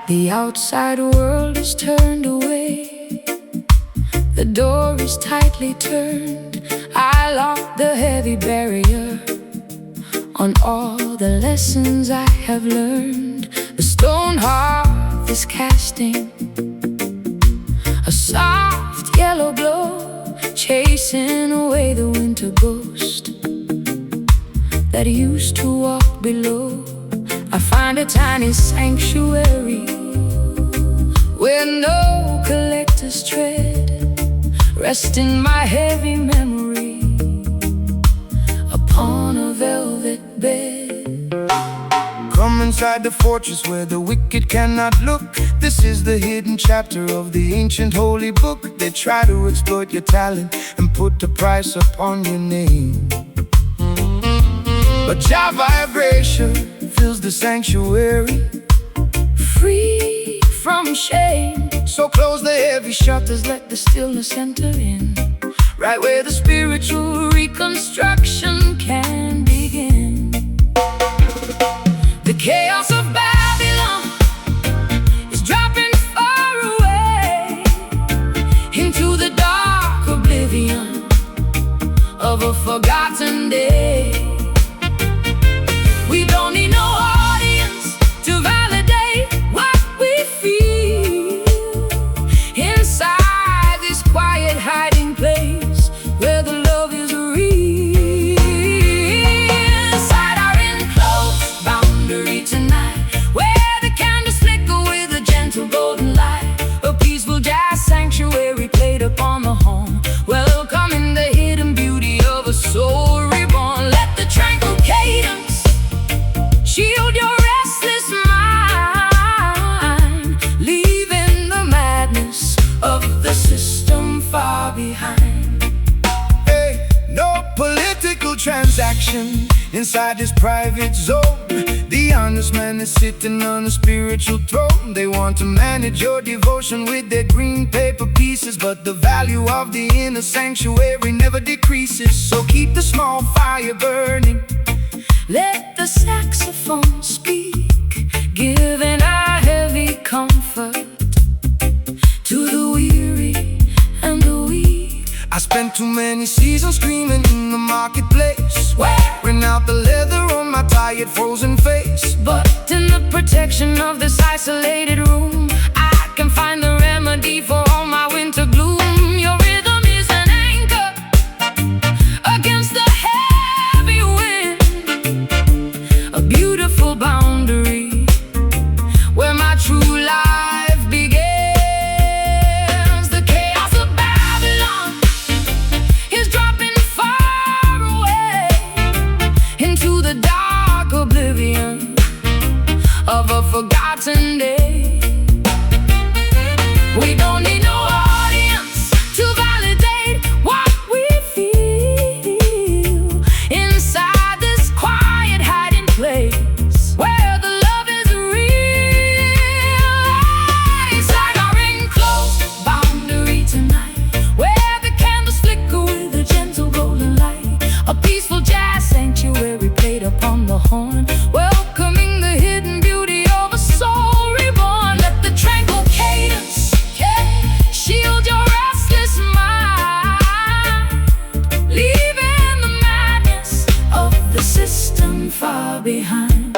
The outside world is turned away, the door is tightly turned. I lock the heavy barrier on all the lessons I have learned. The stone hearth is casting a soft yellow glow, chasing away the winter ghost that used to walk below. I find a tiny sanctuary where no collectors tread, resting my heavy memory upon a velvet bed. Come inside the fortress where the wicked cannot look. This is the hidden chapter of the ancient holy book. They try to exploit your talent and put a price upon your name, but your vibration fills the sanctuary, Free from shame, so close the heavy shutters, let the stillness enter in, right where the spiritual reconstruction can begin. The chaos of Babylon is dropping far away into the dark oblivion of a forgotten day. We don't need no audience to validate what we feel inside this quiet hiding place where the love is real. Inside our enclosed boundary tonight, where the candles flicker with a gentle golden light, a peaceful jazz sanctuary played upon the horn, welcoming the hidden beauty of a soul reborn. Let the tranquil cadence shield your restless mind, leaving the madness of the system far behind. Hey, no political transaction inside this private zone. The honest man is sitting on a spiritual throne. They want to manage your devotion with their green paper pieces, but the value of the inner sanctuary never decreases. So keep the small fire burning, Let the saxophone speak, giving a heavy comfort to the weary and the weak. I spent too many seasons screaming in the marketplace, wearing out the leather on my tired frozen face. But in the protection of this isolated room, I can find the remedy for all my winter gloom. Your rhythm is an anchor against the heavy wind, a beautiful boundary where my true life begins. The chaos of Babylon is dropping far away into the dark oblivion of a forgotten day. We don't need no audience to validate what we feel inside this quiet hiding place where the love is real. Inside our enclosed boundary tonight, where the candles flicker with a gentle golden light, a peaceful jazz sanctuary played upon the horn, welcoming the hidden beauty of a soul reborn. Let the tranquil cadence shield your restless mind, leaving the madness of the system far behind.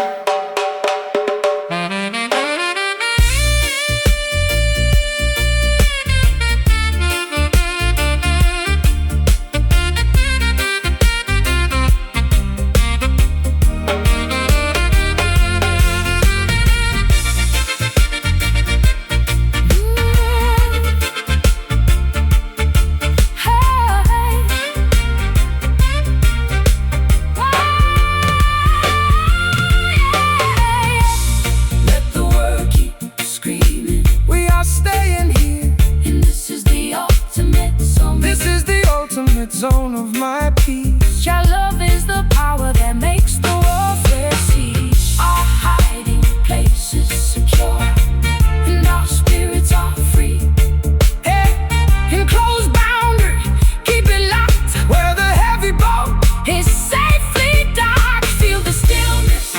Let the world keep screaming, We are staying here. and this is the ultimate song. This is the ultimate zone of my peace. Your love is the power that makes the warfare cease. Our hiding place is secure, and our spirits are free. Hey, Enclosed boundary, keep it locked where the heavy boat is safely docked. Feel the stillness,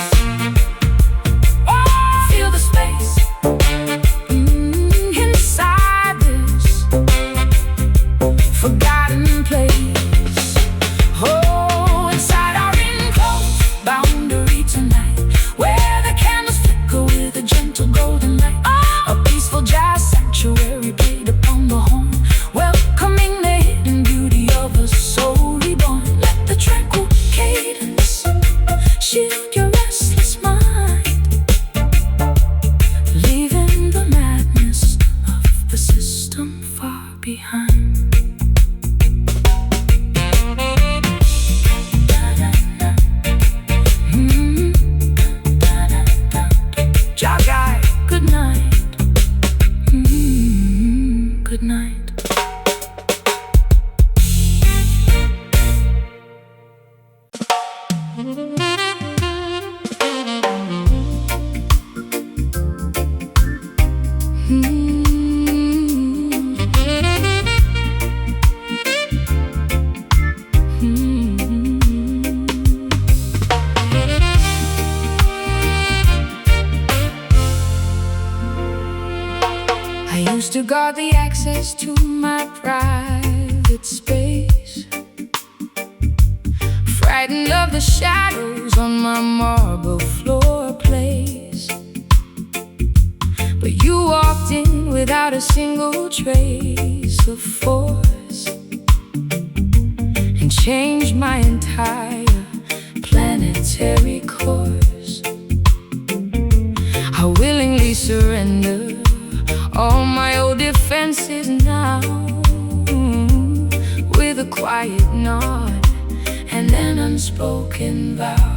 feel the space inside this forgotten place. Jah guide. Good night. Good night. I used to guard the access to my private space, frightened of the shadows on my marble floor place. But you walked in without a single trace of force and changed my entire planetary course. I willingly surrender all my old defenses now, with a quiet nod and an unspoken vow.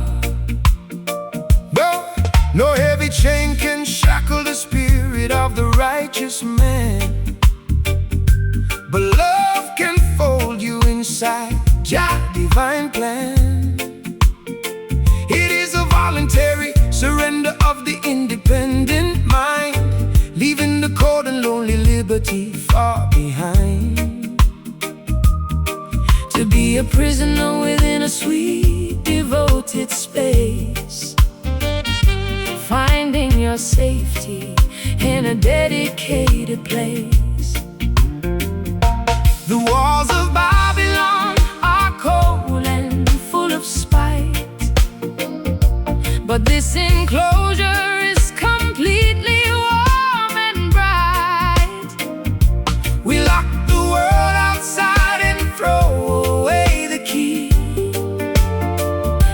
No heavy chain can shackle the spirit of the righteous man, but love can fold you inside Jah divine plan. It is a voluntary surrender of the independent mind, leaving the cold and lonely liberty far behind. To be a prisoner within a sweet, devoted space, finding your safety in a dedicated place. The walls of Babylon are cold and full of spite, but this enclosure is completely warm and bright. we lock the world outside and throw away the key,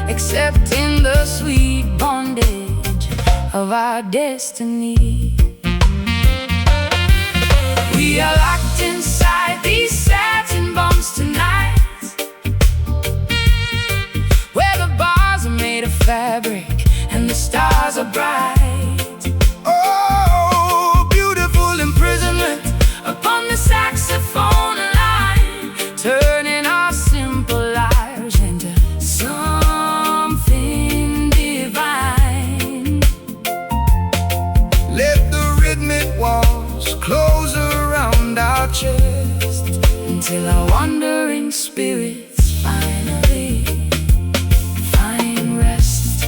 accepting the sweet bondage of our destiny. We are locked inside these satin bombs tonight, where the bars are made of fabric and the stars are bright. Oh, beautiful imprisonment Upon the saxophone line, turning our simple lives into something divine. Let the rhythmic walls close around our chest, Until our wandering spirits finally find rest.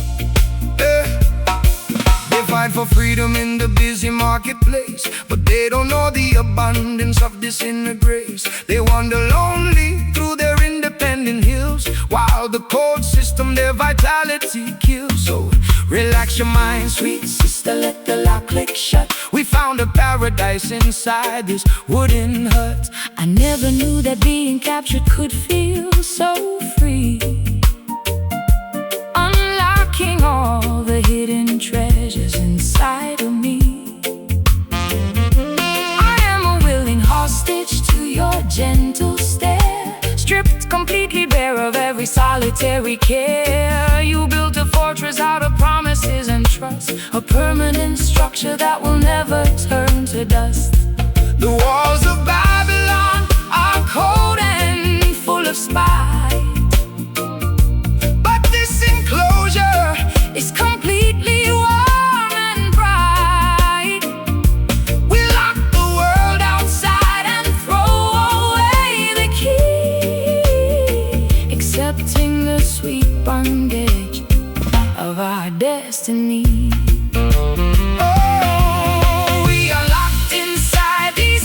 They fight for freedom in the busy marketplace, but they don't know the abundance of this inner grace. They wander lonely through their independent hills, while the cold system their vitality kills. So relax your mind, sweet sister, let the lock click shut. We found a paradise inside this wooden hut. I never knew that being captured could feel so free, unlocking all the hidden treasures inside of me. I am a willing hostage to your gentle stare, stripped completely bare of every solitary care. You built a fortress out of promises and trust, a permanent structure that will never turn to dust. The walls of Babylon are cold and full of spite, but this enclosure it's completely warm and bright. we lock the world Outside and throw away the key, accepting the sweet bondage of our destiny. Oh, we are locked inside these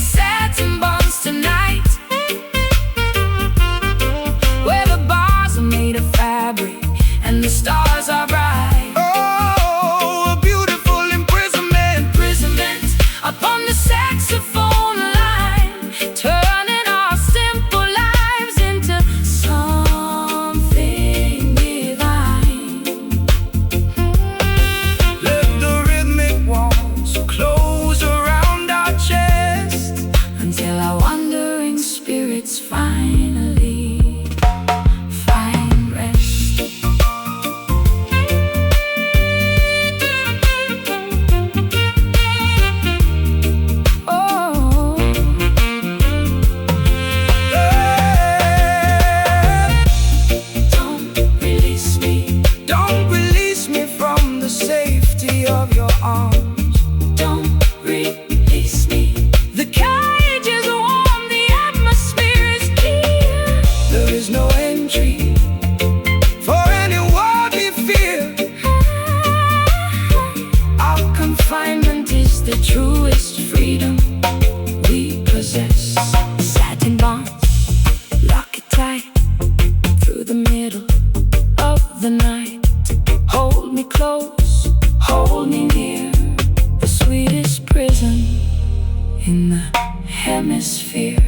hemisphere.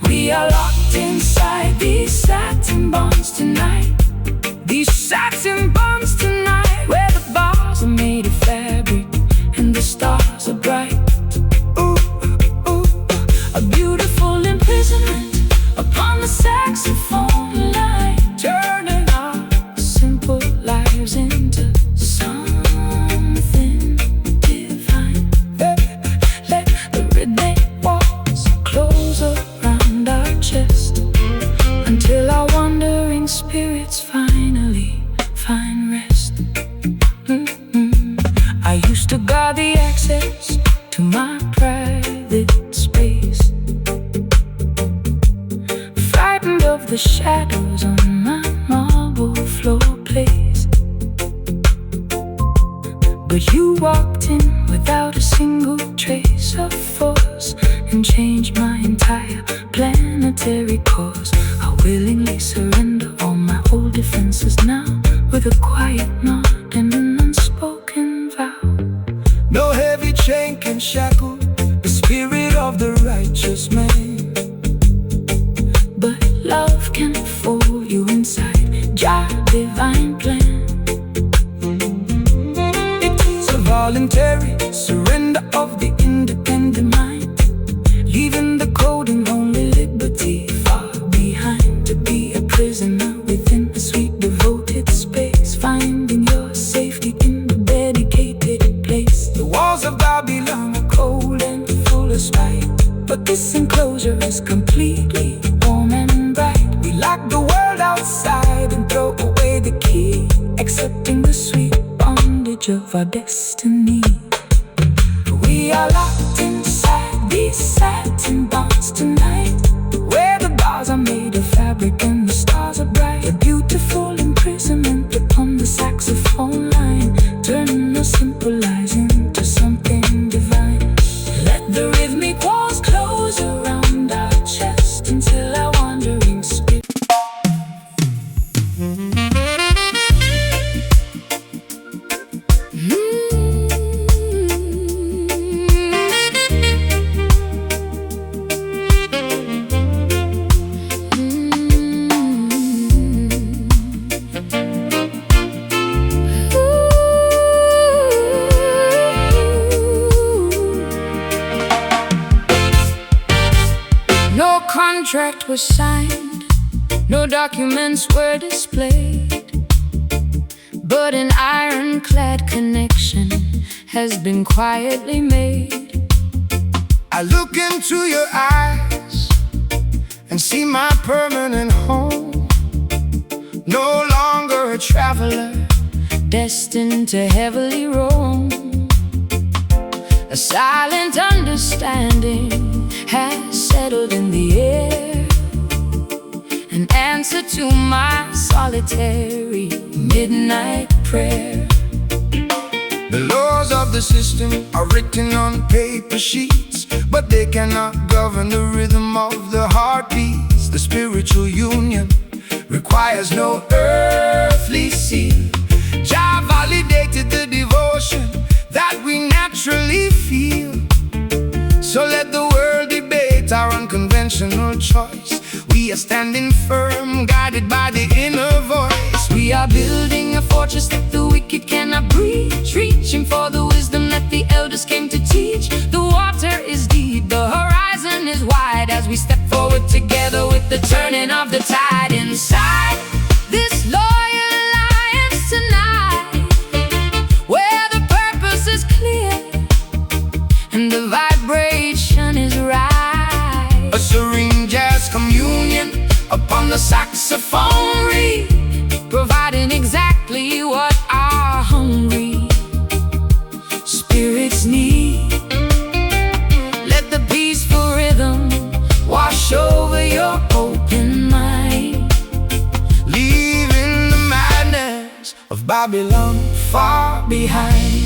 We are locked inside these satin bonds tonight. These satin bonds tonight, where the bars are made of fabric and the stars are bright. Ooh, ooh, a beautiful imprisonment upon the saxophone line, turning our simple lives into something divine. Let the rhythmic walls close around our chest until our wandering spirits finally find rest. I used to guard the access to my private space, frightened of the shadows on my marble floor place. But you walked in without a single trace of force and changed my entire planetary course. I willingly surrender all my old defenses now, with a quiet nod and an unspoken vow. No heavy chain can shackle the spirit of the righteous man. But love can fold you inside Jah divine plan. It is a voluntary surrender of the independent mind, leaving the cold and lonely liberty far behind. To be a prisoner within a sweet devoted space, finding your safety in the dedicated place. The walls of Babylon are cold and full of spite, but this enclosure is completely warm and bright. We lock the world outside and throw away the key, accepting the sweet bondage of our destiny. We are locked inside these satin bonds tonight, where the bars are made of fabric and the stars are bright. A beautiful imprisonment upon the saxophone line, turning our simple lives into something divine. Let the rhythmic walls close around our chest until our wandering spirit. No contract was signed, no documents were displayed, but an ironclad connection has been quietly made. I look into your eyes and see my permanent home. No longer a traveler, Destined to heavily roam. A silent understanding has settled in the air, an answer to my solitary midnight prayer. the laws of the system are written on paper sheets, but they cannot govern the rhythm of the heartbeats. The spiritual union requires no earthly seal. Jah validated the devotion that we naturally feel. So let the world debate our unconventional choice. We are standing firm, guided by the inner voice. We are building a fortress that the wicked cannot breach, reaching for the wisdom that the elders came to teach. The water is deep, the horizon is wide, as we step forward together with the turning of the tide. Inside this loyal alliance tonight, where the purpose is clear and the vibration is right. A serene jazz communion upon the saxophone reed, Providing exactly what our hungry spirits need. Let the peaceful rhythm wash over your open mind, leaving the madness of Babylon far behind.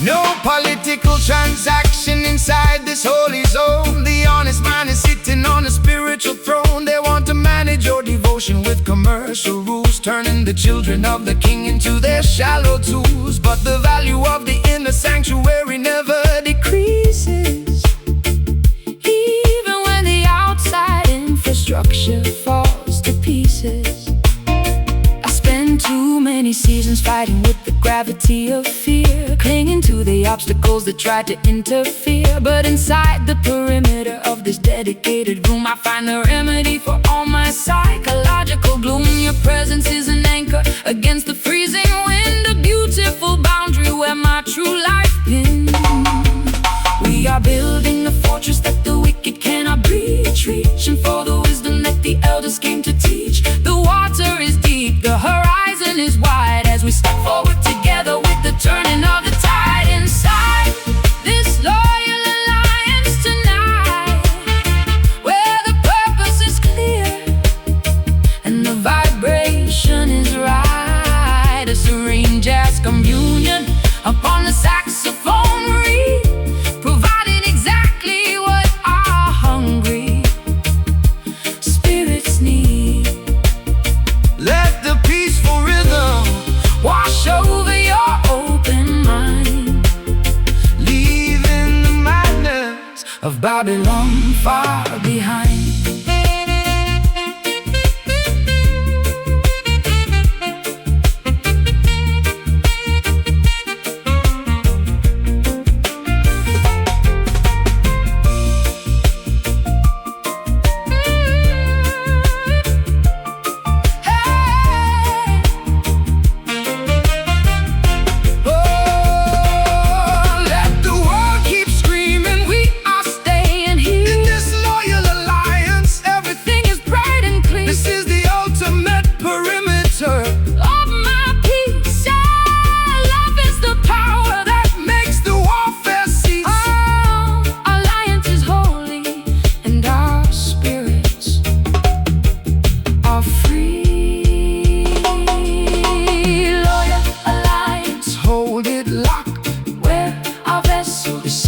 No political transaction inside this holy zone. The honest man is sitting on a spiritual throne. They want to manage your devotion with commercial rules, turning the children of the king into their shallow tools. But the value of the inner sanctuary never fighting with the gravity of fear, clinging to the obstacles that try to interfere. But inside the perimeter of this dedicated room, I find the remedy for all my psychological gloom. Your presence is an anchor against the freezing wind, a beautiful boundary where my true life pins. We are building a fortress that the wicked cannot breach, reaching for the wisdom that the elders came to teach. The water is deep, the horizon is wide, as we step forward together with the turning of the tide. Inside this loyal alliance tonight, where the purpose is clear and the vibration is right, a serene jazz communion upon the saxophone reed, providing exactly what our hungry spirits need. Let the peaceful rhythm Wash over your open mind, leaving the madness of Babylon far behind.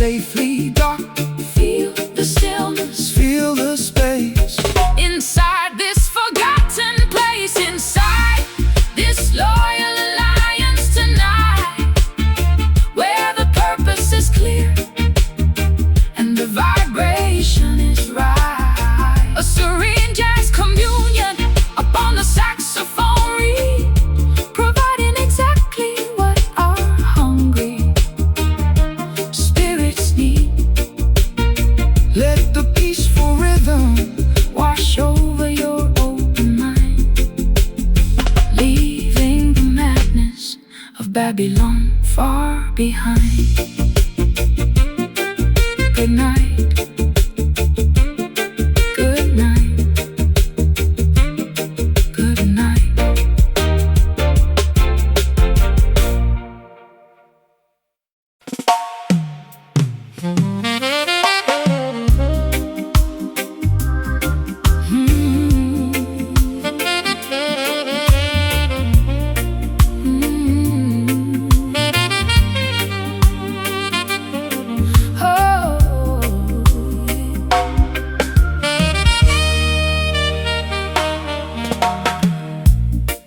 safely docked. Feel the stillness, Feel the space inside this forgotten place, inside this loyal alliance tonight, where the purpose is clear and the vibration is right. A serene jazz communion upon the saxophone reed, providing exactly what our hungry spirits need. Let the peaceful rhythm Wash over your open mind, leaving the madness of Babylon far behind. Good night. Good night. Good night.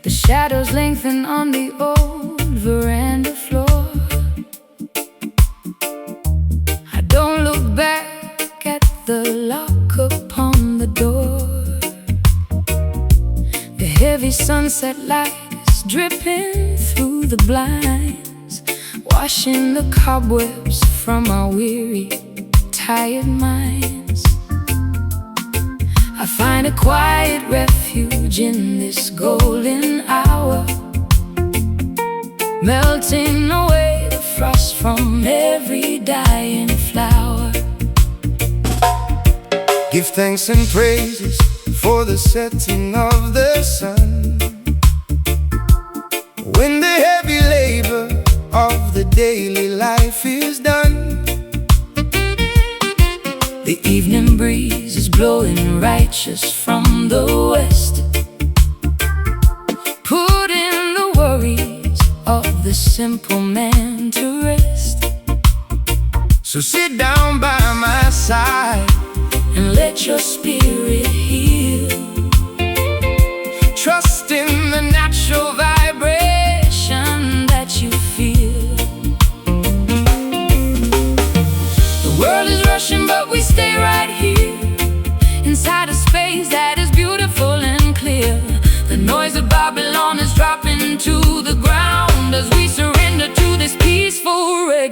The shadows lengthen on the old veranda floor. I don't look back at the lock upon the door. The heavy sunset light is dripping through the blinds, washing the cobwebs from our weary, tired minds. I find a quiet refuge in this golden hour, melting away the frost from every dying flower. give thanks and praises for the setting of the sun, when the heavy labor of the daily life is done. The evening breeze is blowing righteous from the west, putting the worries of the simple man to rest. So sit down by my side And let your spirit heal, trust in the natural vibration that you feel. The world is rushing, but we stay right here, inside a space that is beautiful and clear. The noise of Babylon is dropping to the ground,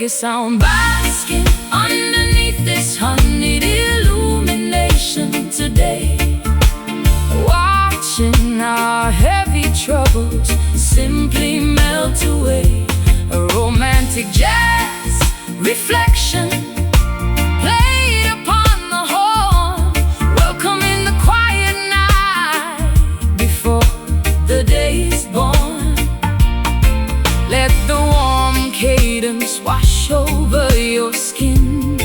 reggae sound, basking underneath this honeyed illumination today, watching our heavy troubles simply melt away. A romantic jazz reflection played upon the horn, welcoming the quiet night before the day is born. Let the warm cadence wash over your skin,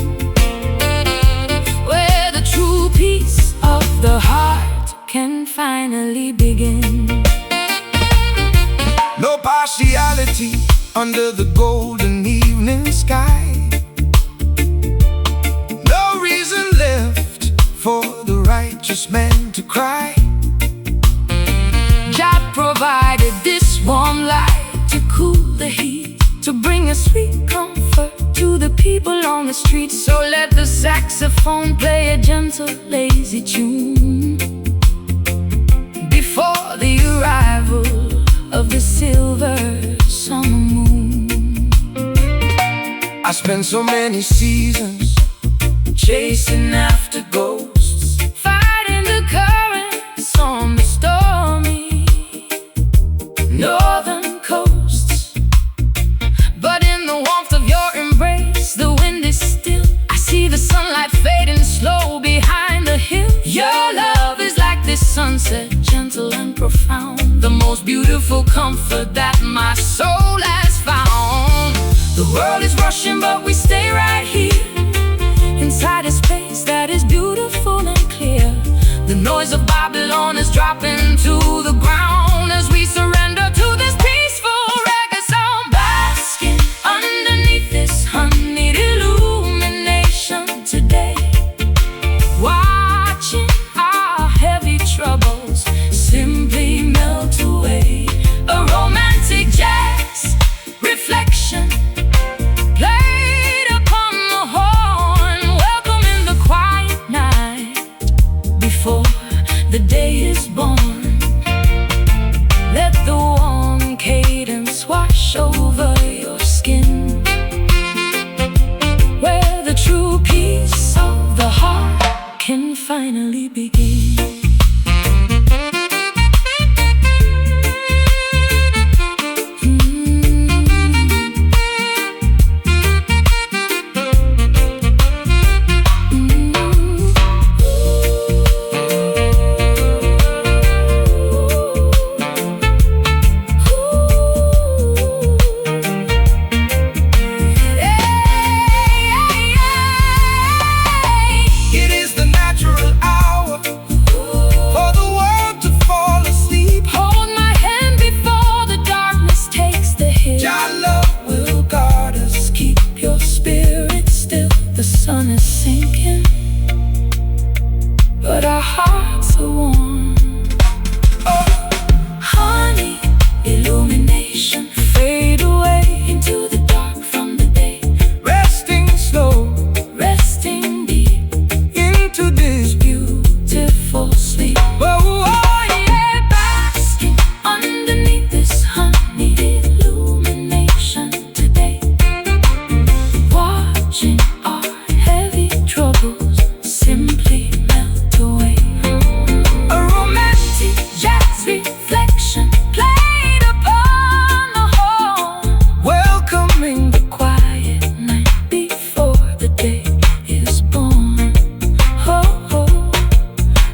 where the true peace of the heart can finally begin. No partiality under the golden evening sky. No reason left for the righteous man to cry. God provided this warm light to cool the heat, to bring a sweet comfort to the people on the street. So let the saxophone play a gentle, lazy tune before the arrival of the silver summer moon. I spent so many seasons chasing after ghosts, fighting the currents on the stormy northern coasts. But in the warmth of your embrace, the wind is still. I see the sunlight fading slow behind the hills. Your love is like this sunset, gentle and profound, the most beautiful comfort that my soul has found. The world is rushing, but we stay right here, inside a space that is beautiful and clear. The noise of Babylon is dropping to the ground as we surrender to this peaceful reggae sound, basking underneath this honeyed illumination today, watching our heavy troubles simply melt away. A romantic jazz reflection played upon the horn, welcoming the quiet night before the day is born. Let the warm cadence wash over your skin, where the true peace of the heart can finally begin. It is the natural hour for the world to fall asleep. Hold my hand before the darkness takes the hit. Your love will guard us. Keep your spirit still. The sun is sinking, but our hearts are warm. Oh, Honey, illumination, fade away into the dark from the day, resting slow resting deep into this beautiful sleep. whoa, Oh yeah, basking underneath this honey illumination today, watching our heavy troubles simply melt away. A romantic jazz reflection played upon the horn, welcoming the quiet night before the day is born. Oh, oh,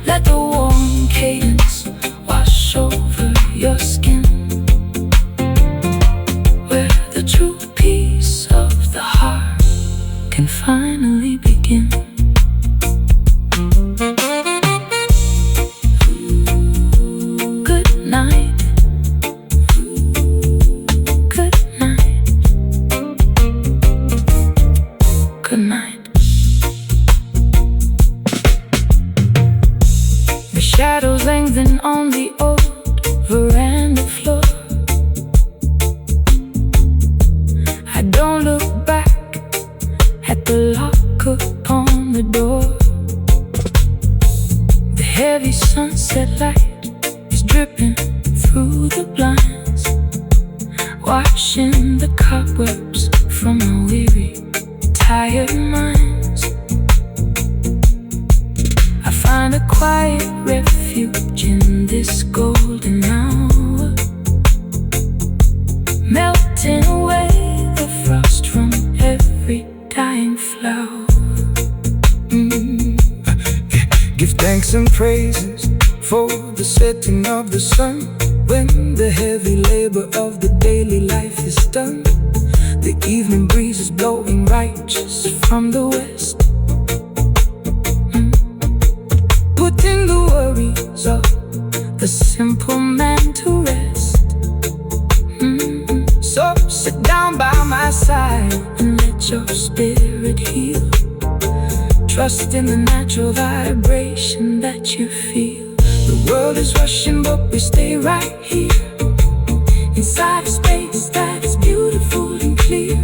let the warm cadence wash over your skin, where the true peace of the heart can finally begin. Good night. Good night. Good night. The shadows lengthen on the old veranda floor. I don't look back at the lock upon the door. The heavy sunset light is dripping through the blinds, watching the cobwebs from our weary, tired minds. I find a quiet refuge in this golden hour, melting away the frost from every dying flower. Give thanks and praises for the setting of the sun. When the heavy labor of the daily life is done, the evening breeze is blowing righteous from the west, putting the worries of the simple man to rest. So sit down by my side and let your spirit heal. Trust in the natural vibration that you feel. The world is rushing, but we stay right here, inside a space that is beautiful and clear.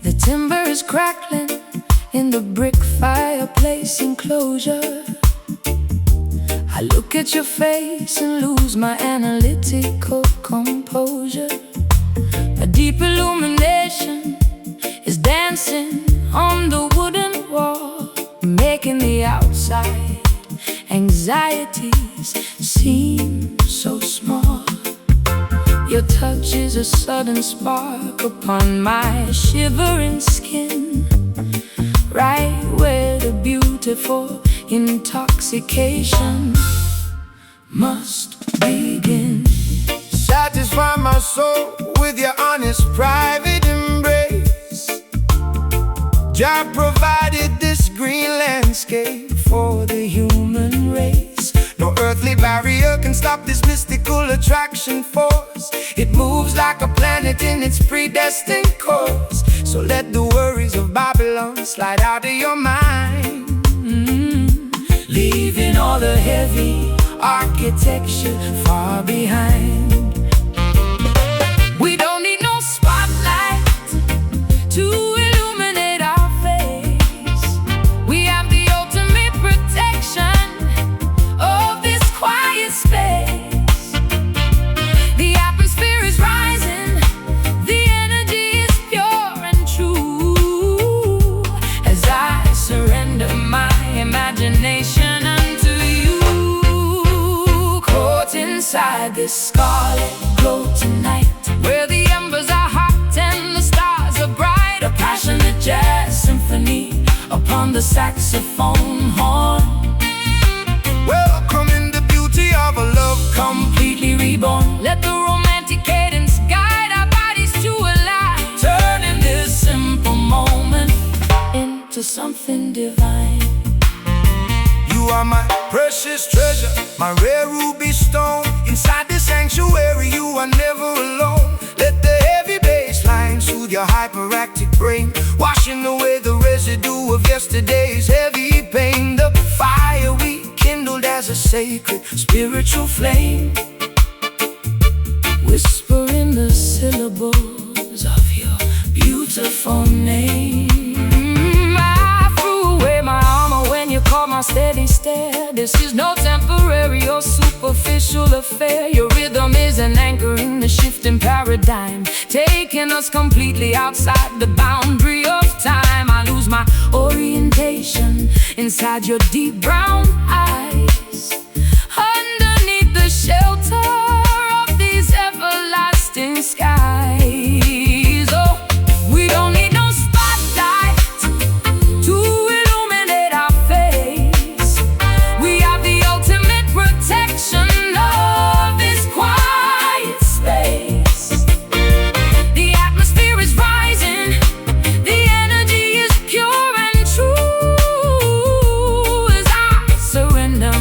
The timber is crackling in the brick fireplace enclosure. I look at your face and lose my analytical composure. A deep illumination is dancing on the wooden wall, making the outside anxieties seem so small. Your touch is a sudden spark upon my shivering skin, right where the beautiful intoxication must begin. Satisfy my soul with your honest private embrace. Jah provided this green landscape for the human race. No earthly barrier can stop this mystical attraction force. It moves like a planet in its predestined course. So let the worries of Babylon slide out of your mind, leaving all the heavy architecture far behind. We don't need no spotlight to illuminate our face. We have the ultimate protection of this quiet space. The atmosphere is rising, the energy is pure and true, as I surrender my imagination unto you. Caught inside this scarlet glow tonight, where the embers are hot and the stars are bright. A passionate jazz symphony upon the saxophone horn. Welcome in the beauty of a love Completely reborn. Let the romantic cadence guide our bodies to align, turning this simple moment into something divine. You are my precious treasure, my rare ruby stone. Inside this sanctuary you are never alone. Let the heavy bass line soothe your hyperactive brain, washing away the residue of yesterday's heavy pain. The fire we kindled as a sacred spiritual flame, whispering the syllables of your beautiful name. I threw away my armor when you caught my steady stare. This is no temporary or superficial affair. Your rhythm is an anchor in the shifting paradigm, taking us completely outside the boundary of time. I lose my orientation inside your deep brown eyes, underneath the shelter of these everlasting skies. Oh, we don't need no spotlight to illuminate our face. We have the ultimate protection of this quiet space. The atmosphere is rising, the energy is pure and true, as I surrender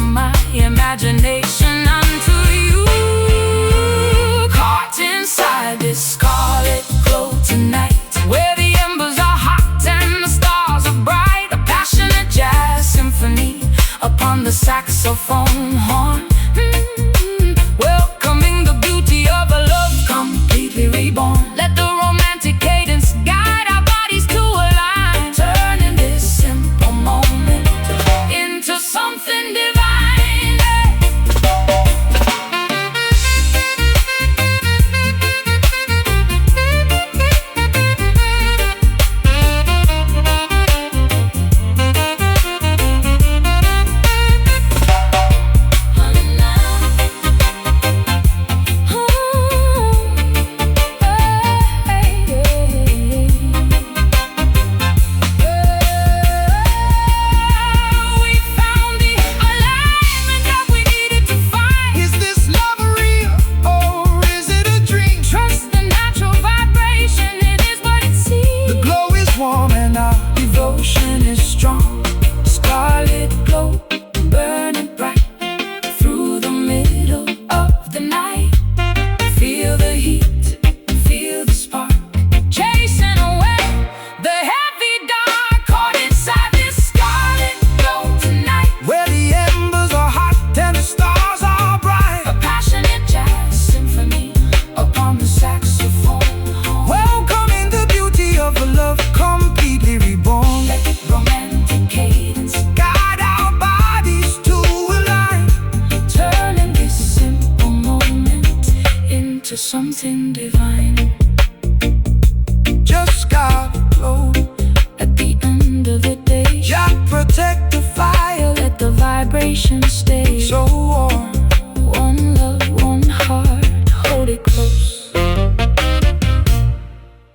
feeling divine. Just gotta glow At the end of the day, Jah protect the fire, let the vibration stay so warm.